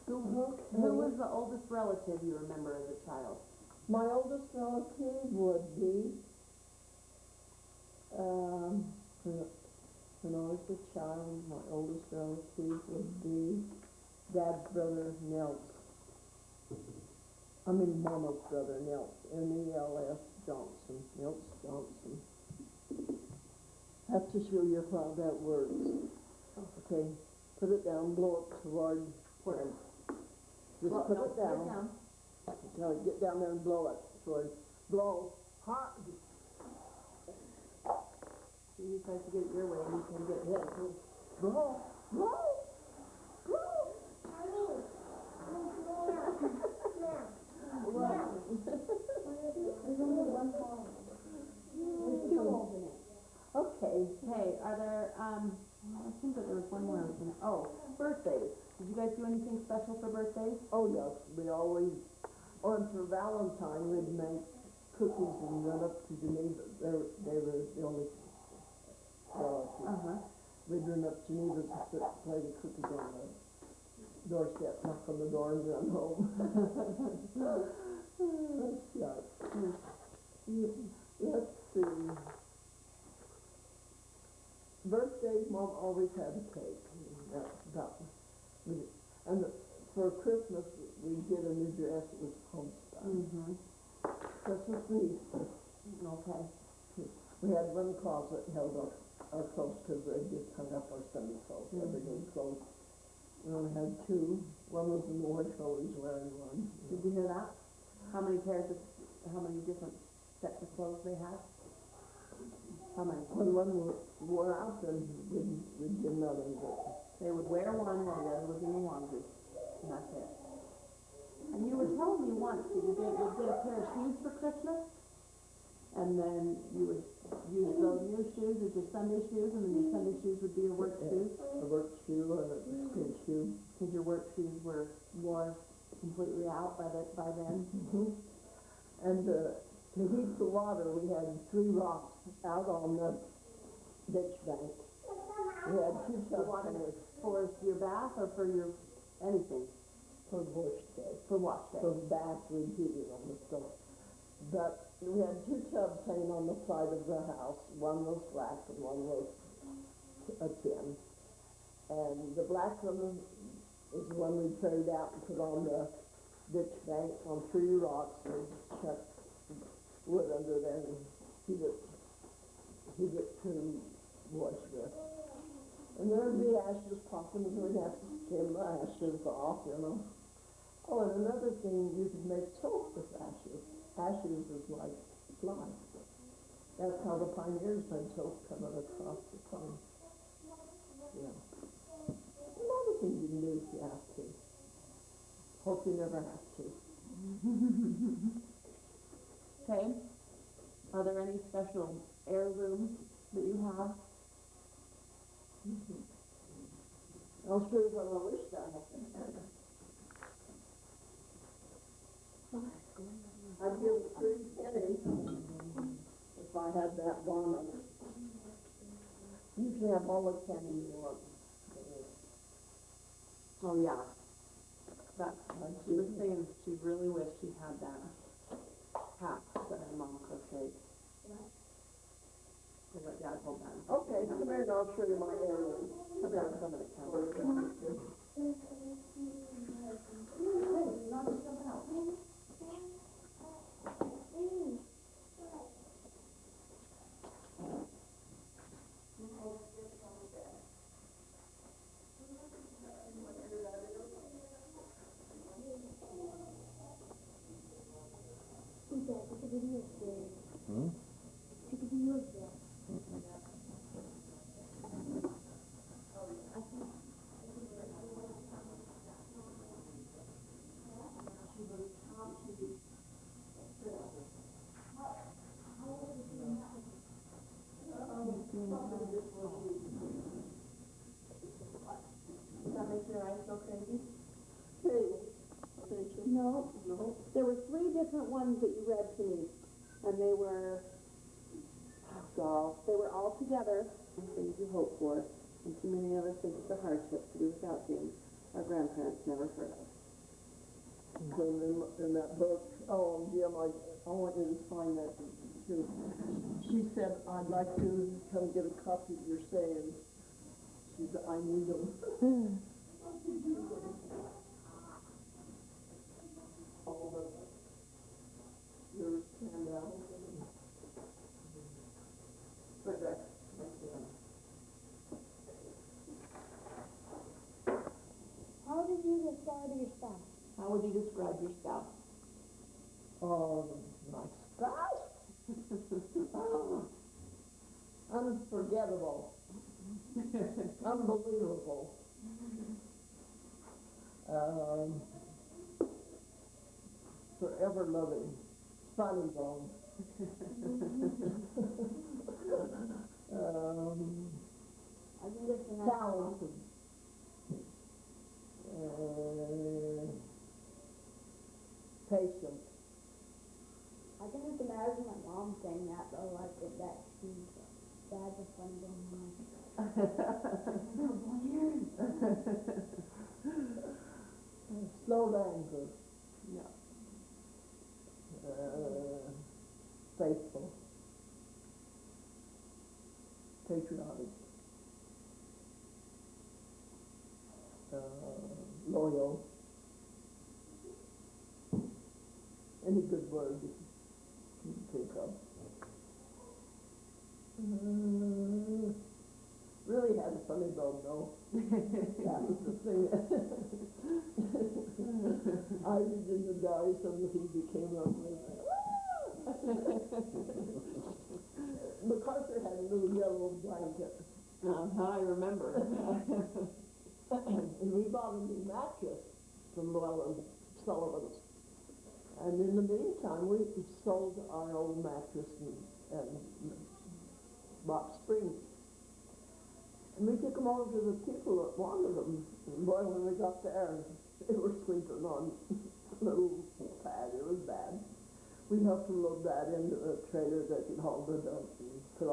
Who was the oldest relative you remember as a child? My oldest relative would be, when I was a child, my oldest relative would be Dad's brother Nels. I mean Mama's brother Nels, N-E-L-S Johnson, Nels Johnson. Have to show you how that works. Okay, put it down, blow it toward him. Just Well, put no, it down. Now get down there and blow it. Blow hard. You tries to get it your way and you can get hit. Blow. Blow. Blow. There's only one ball. There's two holes in it. Okay. Hey, are there, I think that there was one more I was gonna, birthdays. Did you guys do anything special for birthdays? Oh yes, we always, and for Valentine we'd make cookies and run up to Geneva. They were the only relatives. Uh-huh. We'd run up to Geneva to play the cookies on the doorstep, knock on the door and run home. Yeah. Let's see. Birthdays, Mom always had a cake. And for Christmas, we did a new dress. It was homespun. Mm-hmm. Christmas and Easter. Okay. We had one closet held up our clothes because they just hung up our Sunday clothes, everyday clothes. We only had two. One was in Ward, always wearing one. Did you hear that? How many different sets of clothes they had? How many? When one wore out, then we'd get another one. They would wear one while the other was in the laundry. And that's it. And you were telling me once that you would get a pair of shoes for Christmas, and then you would use those new shoes as your Sunday shoes, and then your Sunday shoes would be your work shoes. A work shoe or a school shoe. Because your work shoes were completely out by then. Mm-hmm. And to heat the water, we had 3 rocks out on the ditch bank. We had 2 tubs For your bath or for your anything? for wash day. For wash day. For the bath, we'd heat it on the stove. But we had 2 tubs hanging on the side of the house. One was black and one was a tin. And the black one is the one we carried out and put on the ditch bank on 3 rocks and chuck wood under there and heat it to wash with. And there'd be ashes popping and we'd have to skim the ashes off, you know. Oh, and another thing, you could make soap with ashes. Ashes is like fly. That's how the pioneers made soap coming across the pond. Yeah. A lot of things you can do if you have to. Hope you never have to. Okay. Are there any special heirlooms that you have? I'll show you what I wish I had. I'd give a pretty penny if I had that bonnet. Usually have all the penny you want. Oh, yeah. She was saying she really wished she had that hat that her mom crocheted. So let Dad hold that. Okay, come here and I'll show you my heirloom. Come here, come to the camera. Hey, knock yourself out. that make your eyes go crazy? Hey, thank you. No. No. There were 3 different ones that you read to me, and they were, they were all together. Things you hope for, and too many of us think it's a hardship to do without things our grandparents never heard of. Then in that book, oh, Jim, I want you to sign that. She said, I'd like to come get a copy of your sayings. She said, I need them. All of yours stand out. Right there. How did you describe your spouse? How would you describe your spouse? Oh, my spouse? Oh, unforgettable. Unbelievable. Forever loving. Funny bone. I can just imagine. Talented. Patient. I can just imagine my mom saying that though, like that she's dad's a funny bone. Slow to anger. Yeah. Faithful. Patriotic. Loyal. Any good word you can think of. Really had a funny bone though. That was the thing. I didn't die, so he became up with MacArthur had a little yellow blanket. I remember. And we bought a new mattress from Llewellyn Sullivan's. And in the meantime, we sold our old mattress and Rock Springs. And we took them over to the people that wanted them. And boy, when we got there, they were sleeping on a little pad. It was bad. We helped them load that into a trailer that could hold it up. So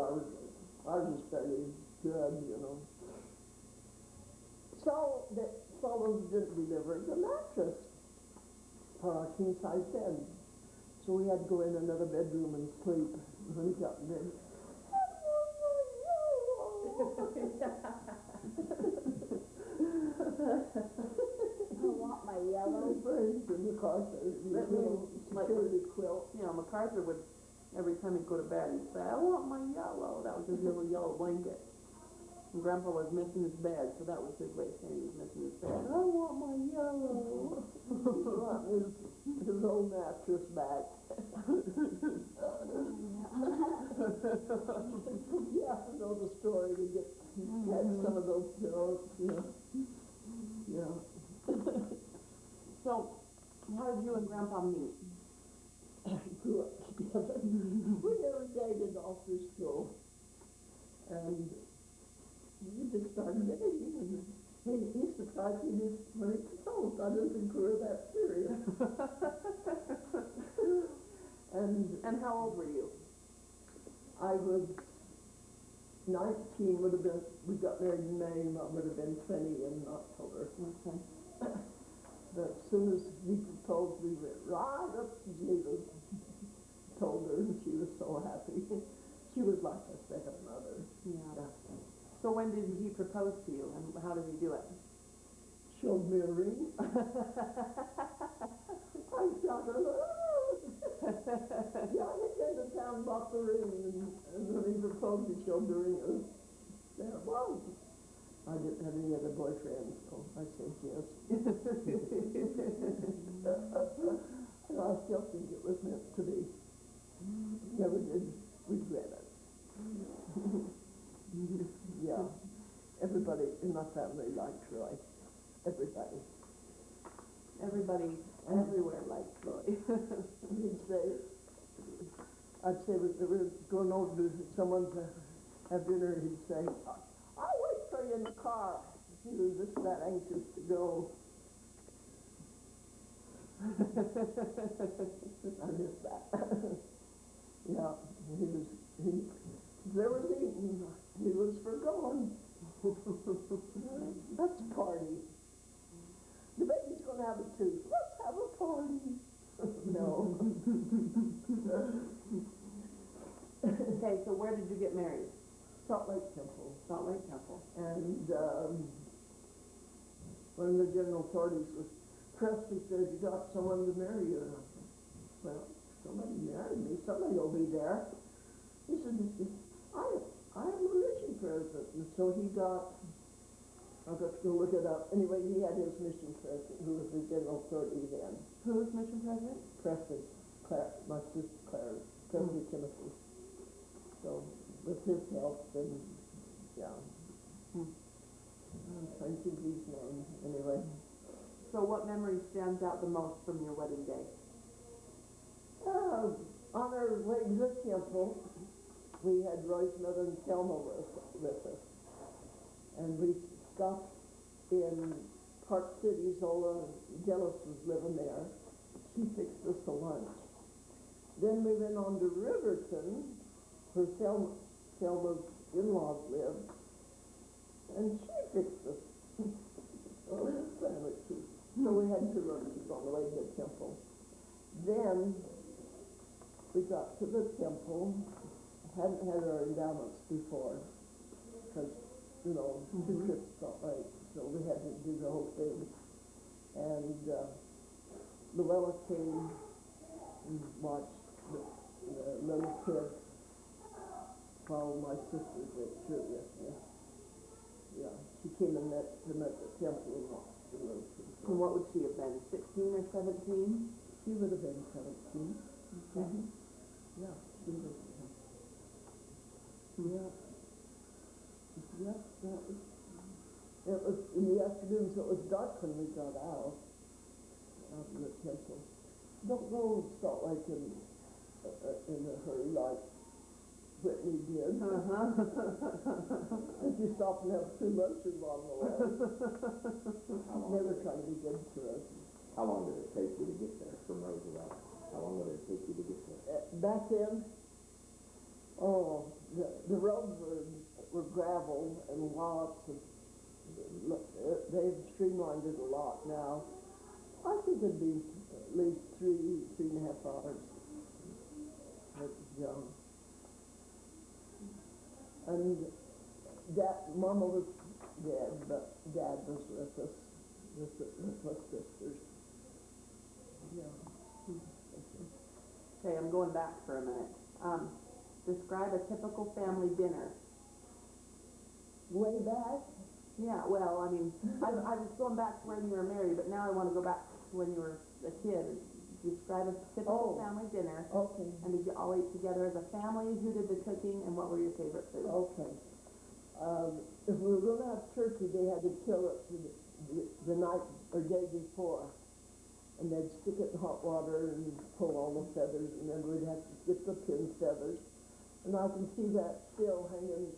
ours was fairly good, you know. So the fellows didn't deliver the mattress for our king-size bed. So we had to go in another bedroom and sleep. When we got in bed, I want my yellow. Brains in MacArthur, security quilt. You know, MacArthur would, every time he'd go to bed, he'd say, I want my yellow. That was his little yellow blanket. And Grandpa was missing his bed, so that was his way of saying he was missing his bed. I want my yellow. He wanted his old mattress back. Yeah, I know the story. We had some of those pillows, you know. Yeah. So, how did you and Grandpa meet? Grew up together. We never dated all through school. And we just started dating. And he surprised me just when he proposed. I didn't think we were that serious. And how old were you? I was 19, would have been, we got married in May, Mom would have been 20 in October. Okay. But as soon as he proposed, we went right up to Geneva. Told her, and she was so happy. She was like a second mother. Yeah. So when did he propose to you, and how did he do it? Showed me a ring. I shot her. Yeah, he came to town, bought the ring, and when he proposed, he showed the ring. And there it was. I didn't have any other boyfriends, so I said yes. And I still think it was meant to be. Never did regret it. Yeah. Everybody in my family liked Troy. Everybody. Everybody, everywhere liked Troy. He'd say, I'd say we were going over to someone to have dinner, he'd say, I'll wait for you in the car. he was just that anxious to go. I miss that. Yeah, there was eating, he was for going. Let's party. The baby's gonna have a tooth, let's have a party. No. Okay, so where did you get married? Salt Lake Temple. Salt Lake Temple. And, one of the general authorities was, Preston says, you got someone to marry you. And I said, well, somebody married me, somebody will be there. He said, I am a mission president. And so he got, I've got to go look it up. Anyway, he had his mission president, who was the general authority then. Who was mission president? Preston, Claire, my sister Claire, Preston Timothy. So, with his help, and, yeah. I'm trying to think of his name, anyway. So what memory stands out the most from your wedding day? On our way to the temple, we had Roy's mother and Thelma with us. And we stopped in Park City. Zola Gellis was living there. She fixed us a lunch. Then we went on to Riverton, where Thelma's in-laws lived, and she fixed us sandwiches. So we had 2 lunches on the way to the temple. Then we got to the temple, hadn't had our endowments before, because, 2 trips Salt Lake, so we had to do the whole thing. And Luella came and watched the little kid while my sisters went through with me. Yeah, she came and met them at the temple and watched the little kid. And what would she have been, 16 or 17? She would have been 17. Okay. Yeah, she was. Yeah. Yep, it was in the afternoon, so it was dark when we got out of the temple. Don't go to Salt Lake in a hurry like Whitney did. If you stop and have 2 lunches on the way. Never try to be good to us. How long did it take you to get there from Roosevelt? How long did it take you to get there? Back then, the roads were gravel and lots of, they've streamlined it a lot now. I think it'd be at least 3.5 hours. Yeah. And Mama was dead, but Dad was with us, with my sisters. Yeah. Okay, I'm going back for a minute. Describe a typical family dinner. Way back? Yeah, well, I mean, I was going back to when you were married, but now I want to go back to when you were a kid. Describe a typical family dinner. Okay. And did you all eat together as a family? Who did the cooking, and what were your favorite foods? Okay. If we were going to have turkey, they had to kill it the night or day before. And they'd stick it in hot water and pull all the feathers, and then we'd have to get the pin feathers. And I can see that still hanging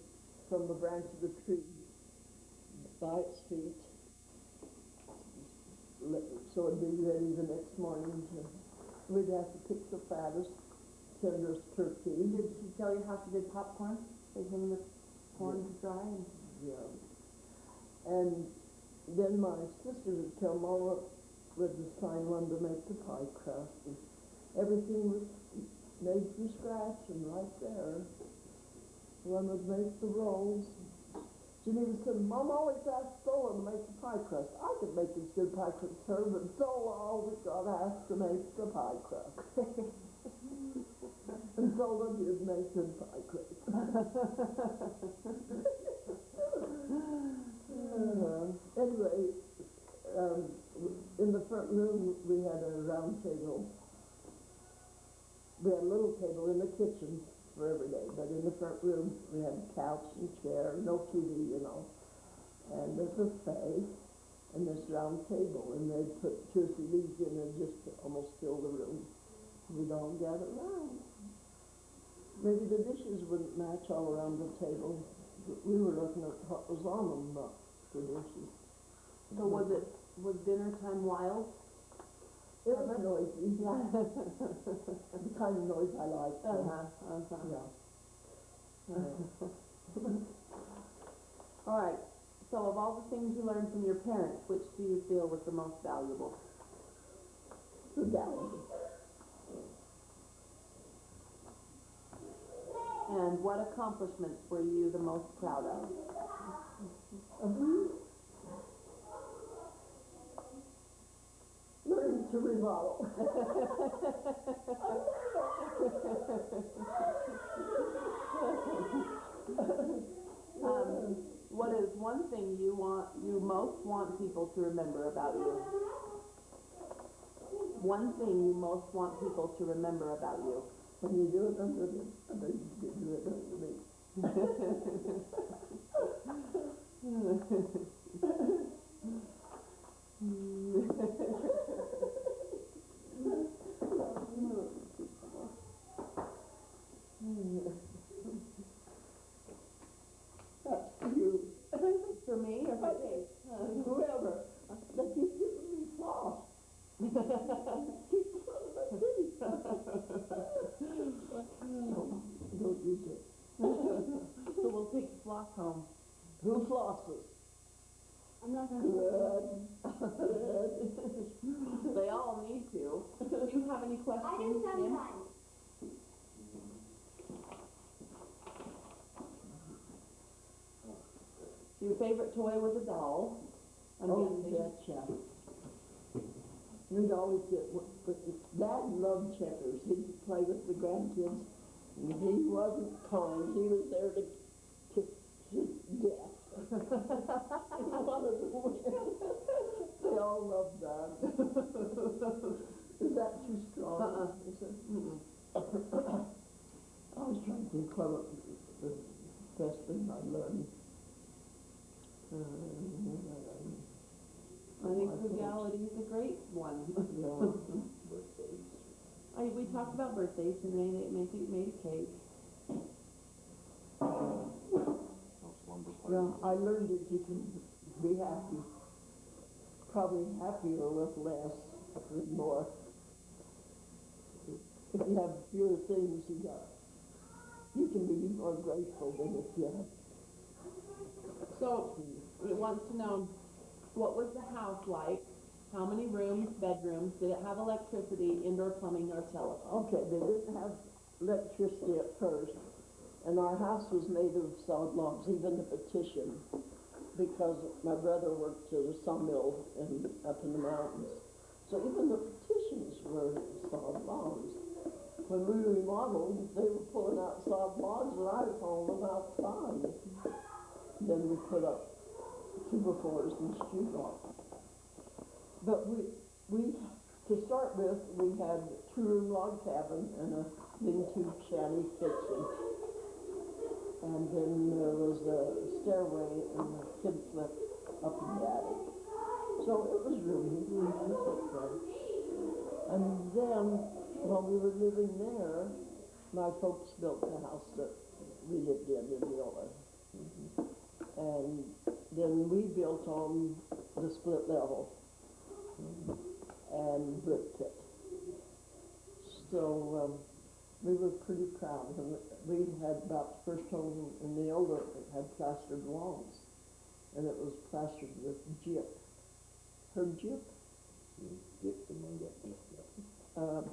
from the branch of the tree by its feet. So it'd be ready the next morning. We'd have to pick the fattest, tenderest turkey. Did she tell you how she did popcorn? They hang the corn to dry? And Yeah. And then my sister would come all up with the sign one to make the pie crust. And everything was made from scratch and right there. One would make the rolls. Geneva said, Mom always asked Zola to make the pie crust. I could make as good pie crust as her, but Zola always got asked to make the pie crust. And Zola did make good pie crust. Anyway, in the front room we had a round table. We had a little table in the kitchen for every day, but in the front room we had a couch and chair, no TV, and a buffet, and this round table, and they'd put 2 or 3 leaves in and just to almost fill the room. We'd all gather around. Maybe the dishes wouldn't match all around the table, but we were looking at what was on them, tradition. So was dinner time wild? It was noisy, yeah. The kind of noise I like. Yeah. All right, so of all the things you learned from your parents, which do you feel was the most valuable? Frugality. And what accomplishments were you the most proud of? Learn to remodel. What is one thing you most want people to remember about you? One thing you most want people to remember about you? When you do it under me, I bet you can do it under me. That's for you. For me or for Dave? Whoever. That keeps giving me floss. Keep pulling my teeth. Don't use it. So we'll take the floss home. Who flosses? I'm not gonna. Good. They all need to. Do you have any I questions, do Jim? sometimes. Your favorite toy was a doll? I'm Oh, guessing. betcha. We'd always get, Dad loved checkers. He'd play with the grandkids. And he wasn't kind. He was there to death. He wanted to win. They all loved that. Is that too strong? Is it? I was trying to think what the best thing I learned. I think frugality is a great one. We talked about birthdays and made a cake. Yeah, I learned that you can be happy, probably happier with less with more. If you have fewer things, you can be more grateful than if you have. So, it wants to know, what was the house like? How many rooms, bedrooms? Did it have electricity, indoor plumbing, or telephone? Okay, they didn't have electricity at first, and our house was made of solid logs, even the petition, because my brother worked at a sawmill up in the mountains. So even the petitions were solid logs. When we remodeled, they were pulling out solid logs, and I was hauling them outside. Then we put up 2x4s and street rock. But we to start with, we had a 2-room log cabin and a lean-to shanty kitchen. And then there was a stairway and the kids slept up in the attic. So it was roomy. And then, while we were living there, my folks built the house that we lived in the villa. And then we built on the split level and bricked it. So we were pretty proud. And we had about the first home in the older that had plastered walls, and it was plastered with gyp. Heard gyp?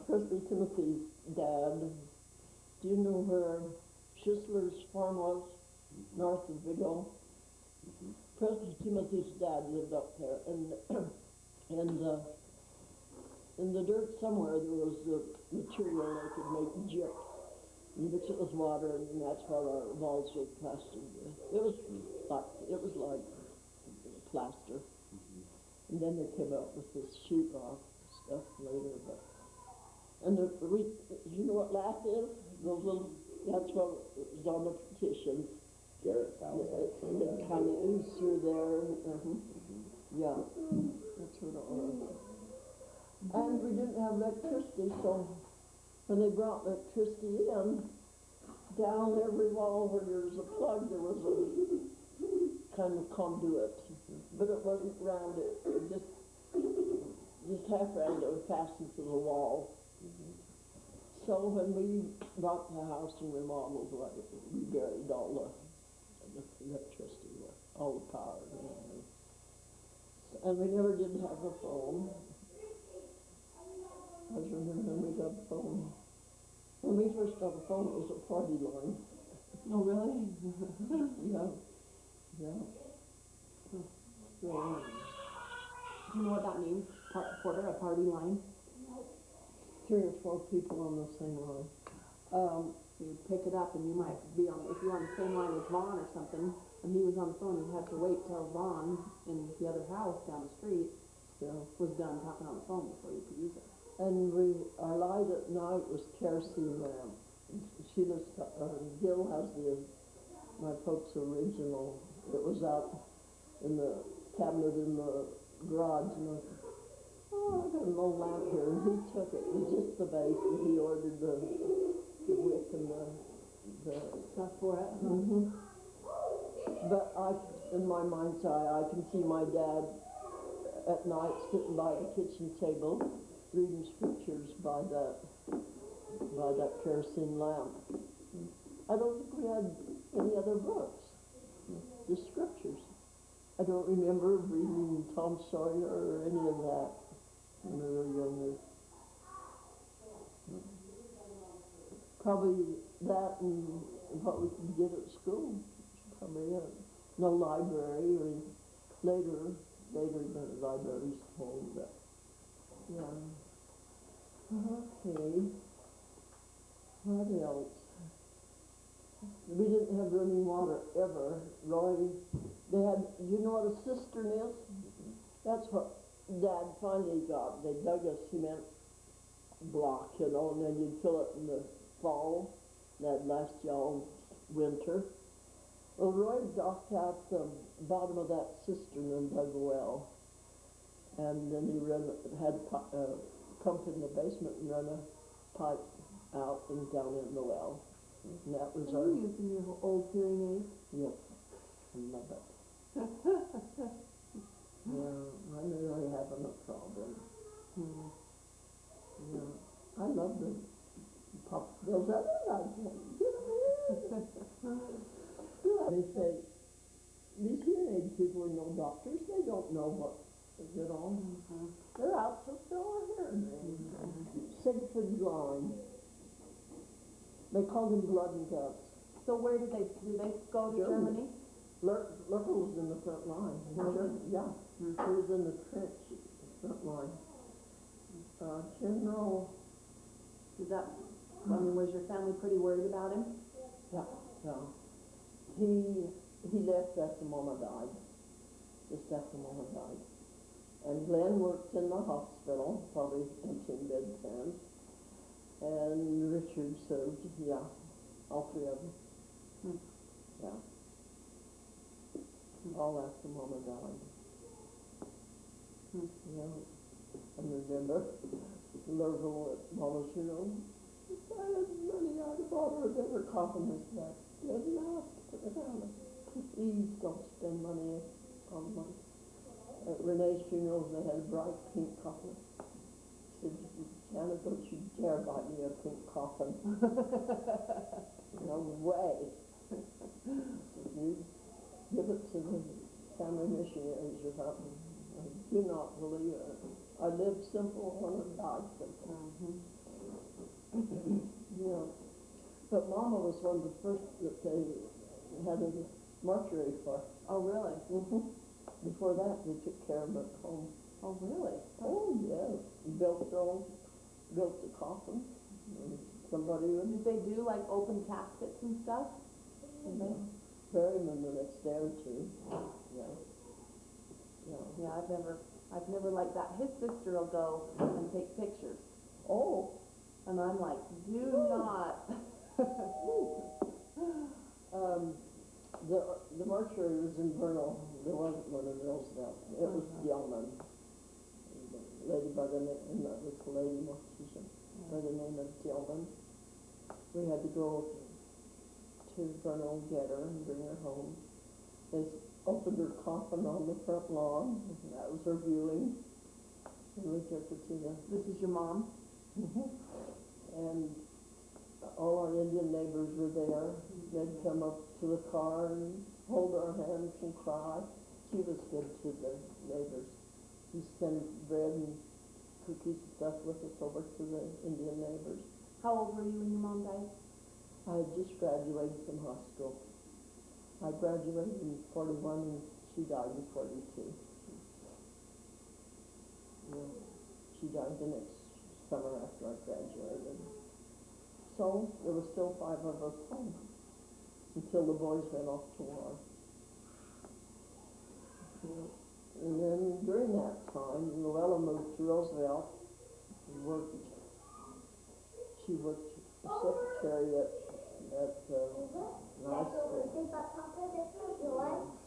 President Timothy's dad. Do you know where Schisler's farm was? North of Vigo. President Timothy's dad lived up there, and in the dirt somewhere there was the material they could make gyp. You mix it with water, and that's what our walls were plastered with. It was like plaster. And then they came up with this sheetrock stuff later, and you know what lath is? Those little, that's what was on the petitions. Garrett's house. It kind of oozed through there. Yeah, that's what it was. And we didn't have electricity, so when they brought electricity in, down every wall where there was a plug, there was a kind of conduit, but it wasn't round, it just half round, it was fastened to the wall. So when we bought the house and remodeled, we buried all the electricity, all the power and everything. And we never did have a phone. I was remembering when we got a phone. When we first got a phone, it was a party line. Oh, really? Yeah, yeah. So, Do you know what that means, Porter, a party line? 3 or 4 people on the same line. You pick it up and you might be on, if you're on the same line as Vaughn or something, and he was on the phone, you'd have to wait till Vaughn in the other house down the street Yeah. was done talking on the phone before you could use it. And our light at night was kerosene lamp. Sheila's, Gil has my folks' original. It was out in the cabinet in the garage, and I said, oh, I got an old lamp here, and he took it. It was just the base, and he ordered the wick and the Stuff for it. But in my mind's eye, I can see my dad at night sitting by the kitchen table, reading scriptures by that kerosene lamp. I don't think we had any other books, just scriptures. I don't remember reading Tom Sawyer or any of that when we were younger. Probably that and what we could get at school. Probably it. No library or later the library's home, but yeah. Okay. What else? We didn't have running water ever. Roy, they had, you know what a cistern is? That's what Dad finally got. They dug a cement block, and then you'd fill it in the fall. That'd last you all winter. Well, Roy docked out the bottom of that cistern and dug a well. And then he had a pump in the basement and run a pipe out and down in the well. And that was Are you using your old hearing aid? Yep, I love it. Yeah, I'm really having a problem. Yeah, I love the pop those other guys. They say, these hearing aid people are no doctors, they don't know what is it on. They're out to fill a hearing aid. Siegfried line. They call them blood and guts. So where do they go to Germany? Lurkel was in the front line. Yeah, he was in the trench, front line. General. Is that, I mean, was your family pretty worried about him? Yeah, yeah. He left after Mama died. Just after Mama died. And Glenn worked in the hospital, probably emptying bedpans. And Richard served, yeah, all 3 of them. Yeah. All after Mama died. Yeah. I remember Lurville at Mama's funeral. If I had money, I'd have bought her a better coffin than that. Good enough. Put it down. Please don't spend money on money. At Renee's funeral, they had a bright pink coffin. I said, Janet, don't you dare buy me a pink coffin. No way. I said, you give it to the family missionaries or something. I do not believe it. I live simple, I want to die simple. Yeah. But Mama was one of the first that they had a mortuary for. Oh, really? Before that, they took care of it at home. Oh, really? Oh, yeah. Built the coffin. Somebody would. Did they do like open caskets and stuff? Yeah. Bury them in the next day or 2. Yeah. Yeah. Yeah, I've never liked that. His sister will go and take pictures. Oh. And I'm like, do not. The mortuary was in Vernal. There wasn't one in Roosevelt. It was Yeoman. Lady by the name, and that was the lady mortician by the name of Yeoman. We had to go to Vernal and get her and bring her home. opened her coffin on the front lawn, and that was her viewing. And we took it to the, This is your mom? and all our Indian neighbors were there. They'd come up to the car and hold our hands and cry. She was good to the neighbors. She sent bread and cookies and stuff with us over to the Indian neighbors. How old were you when your mom died? I had just graduated from high school. I graduated in 41 and she died in 42. Yeah. She died the next summer after I graduated. So there were still 5 of us home until the boys went off to war. Yeah. And then during that time, Luella moved to Roosevelt and worked. She worked as secretary at high school.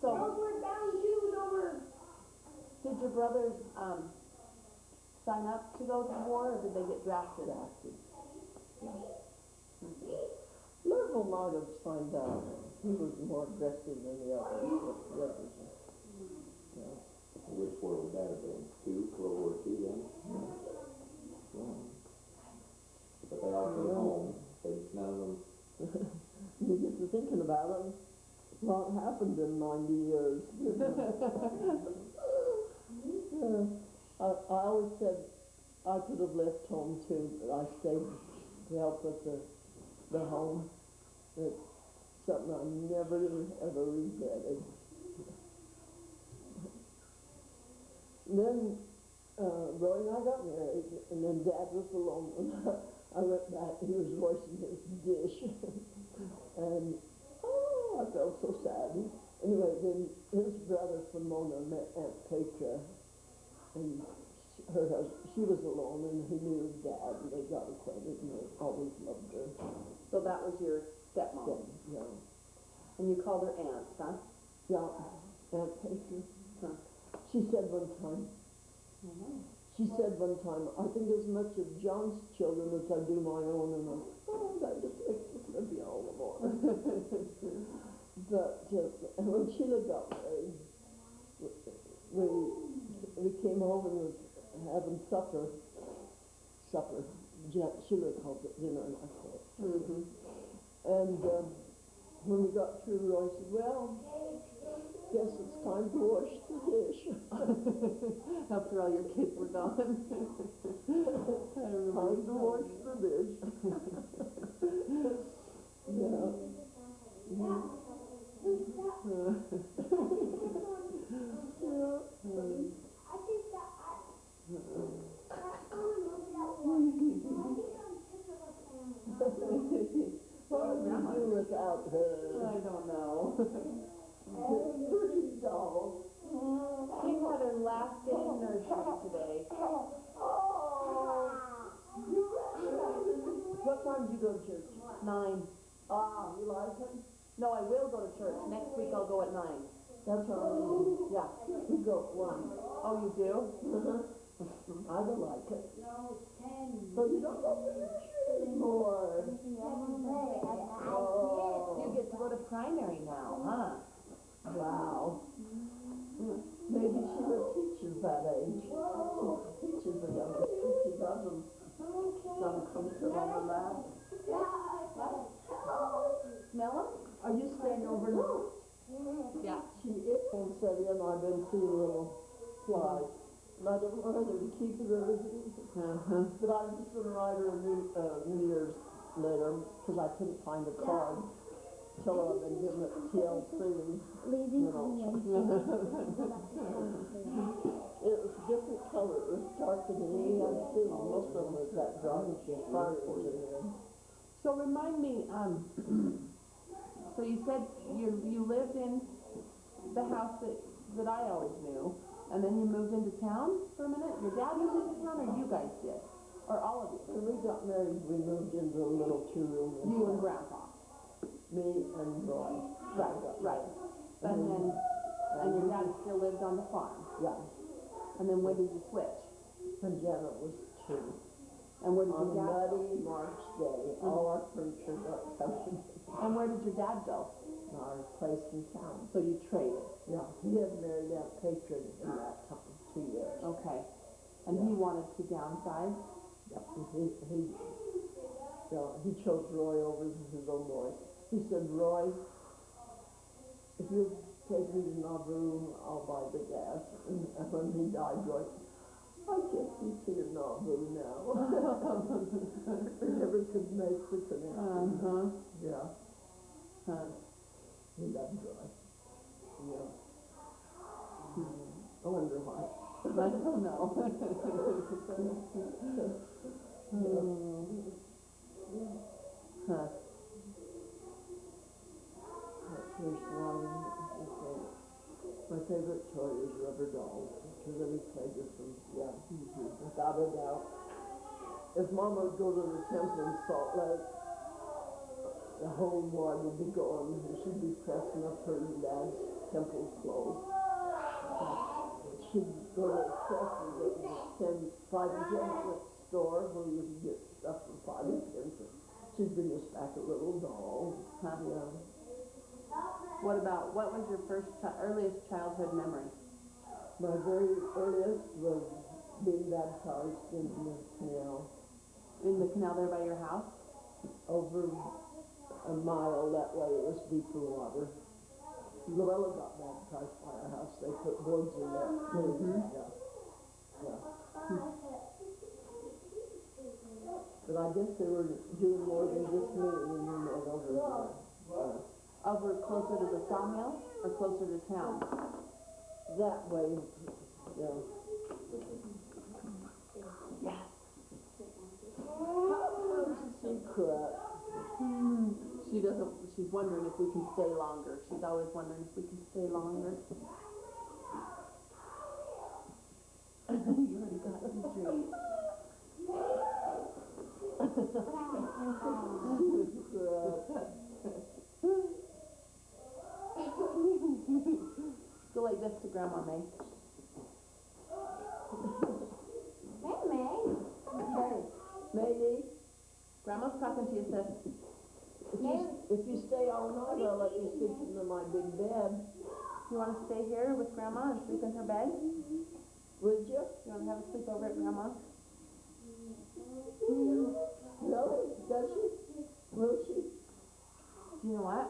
So, did your brothers, sign up to go to war, or did they get drafted? Drafted. Lerville might have signed up. He was more aggressive than the others. Yeah. Which war would that have been? World War II then? Yeah. But they all came home. None of them. You get to thinking about it. What happened in 90 years? I always said I could have left home too, but I stayed to help with the home. It's something I never ever regretted. And then Roy and I got married, and then Dad was alone. I went back, he was washing his dish, and I felt so sad. Anyway, then his brother Pomona met Aunt Petra, and her husband, she was alone, and he knew his dad, and they got acquainted, and they always loved her. So that was your stepmom? Yeah. And you called her aunt, huh? Yeah, Aunt Petra. Huh. She said one time, I think as much of John's children as I do my own, and that just makes me happy all the more. But when Sheila got married, we came home and was having supper. Sheila called it dinner, and I called it. And when we got through, Roy said, well, guess it's time to wash the dish. After all your kids were gone. Time to wash the dish. Yeah. What would we do without her? I don't know. Pretty doll. She had her last day in nursery today. What time did you go to church? 9. You like it? No, I will go to church. Next week I'll go at 9. That's what I mean. Yeah. You go at 1. Oh, you do? I don't like it. So you don't go to church anymore. You get to go to primary now, huh? Wow. Maybe Sheila teaches that age. She teaches the youngest. She doesn't. Some comes to on the lap. Smell them? Are you staying over now? Yeah. She is on study, and I've been seeing little flies. And I don't know whether to keep it or but I'm just going to write her a New Year's letter because I couldn't find a card. Tell her I've been giving it to TLC. Leaving It was a different color. It was darker than ELC. Most of them was that dark. Sparkles in there. So remind me, so you said you lived in the house that I always knew, and then you moved into town for a minute? Your dad moved into town, or you guys did? Or all of you? When we got married, we moved into a little 2-room. You and Grandpa? Me and Roy. Right. And your dad still lived on the farm? Yeah. And then when did you switch? When Janet was 2. And where did On your a dad muddy March day, all our furniture got covered. And where did your dad go? our place in town. So you train it, Yeah, he had married that patron in that time, 2 years. okay. And he wanted to downsize? Yep, and he chose Roy over his own boy. He said, Roy, if you take me to Nauvoo, I'll buy the gas. And when he died, Roy, I can't be seeing Nauvoo now. I never could make the connection. Uh-huh. Yeah, Huh. he loved Roy. Yeah. I wonder why. I don't know. Huh. There's one, my favorite toy is rubber dolls, because every played with them, yeah, without a doubt. If Mom would go to the temple in Salt Lake, the whole ward would be going, and she'd be pressing up her dad's temple clothes. She'd go to Accessories, it was 5 and 10 cent store where you could get stuff for 5 and 10 cents. She'd bring us back a little doll, yeah. What was your earliest childhood memory? My very earliest was being baptized in the canal In the canal there by your house? over a mile that way. It was deeper water. Luella got baptized by our house. They put boards in there. Yeah. But I guess they were doing more than just me when you met over there. Over closer to the sawmill or closer to town? That way, yeah. Yes. Secret. She's wondering if we can stay longer. She's always wondering if we can stay longer. You already got some treats. Go like this to Grandma May. Hey, May. Hey, Maybe, Grandma's talking to you, sis. if you stay all night, I'll let you sleep in my big bed. You want to stay here with Grandma and sleep in her bed? Would you? You want to have a sleepover at Grandma's? Really? Does she? Will she? Do you know what?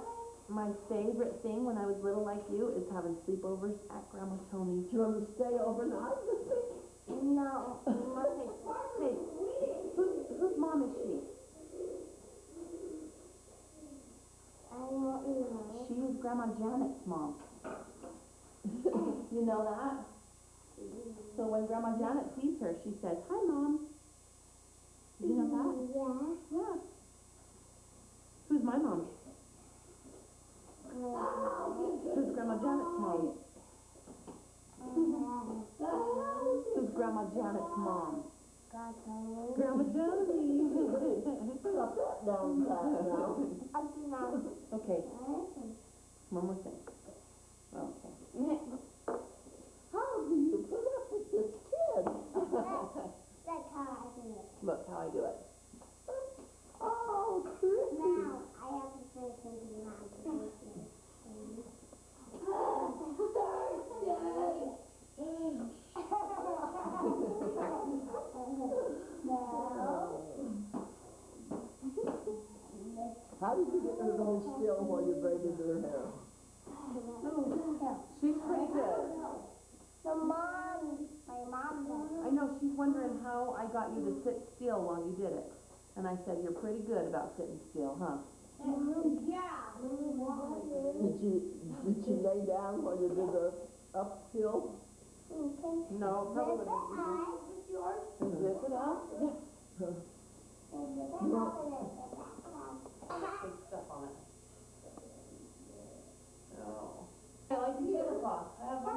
My favorite thing when I was little like you is having sleepovers at Grandma Toni's. Do you want to stay overnight with me? No. Hey, whose mom is she? I don't know. She is Grandma Janet's mom. You know that? So when Grandma Janet sees her, she says, "Hi, Mom." You know that? Yeah. Yeah. Who's my mom? Who's Grandma Janet's mom? Who's Grandma Janet's mom? Grandma Johnny. Stop that down pat now. Okay, one more thing. Okay. How do you put up with this kid? That's how I do it. Look how I do it. Oh, Chrissy. Now, I have to say something loud. How did you get her to hold still while you braided her hair? She's pretty good. My mom does. I know, she's wondering how I got you to sit still while you did it. And I said, you're pretty good about sitting still, huh? Yeah. Did you lay down while you did the uphill? No, probably not. Zip it up. Big stuff on it. Oh. I like the tablecloth. I have one.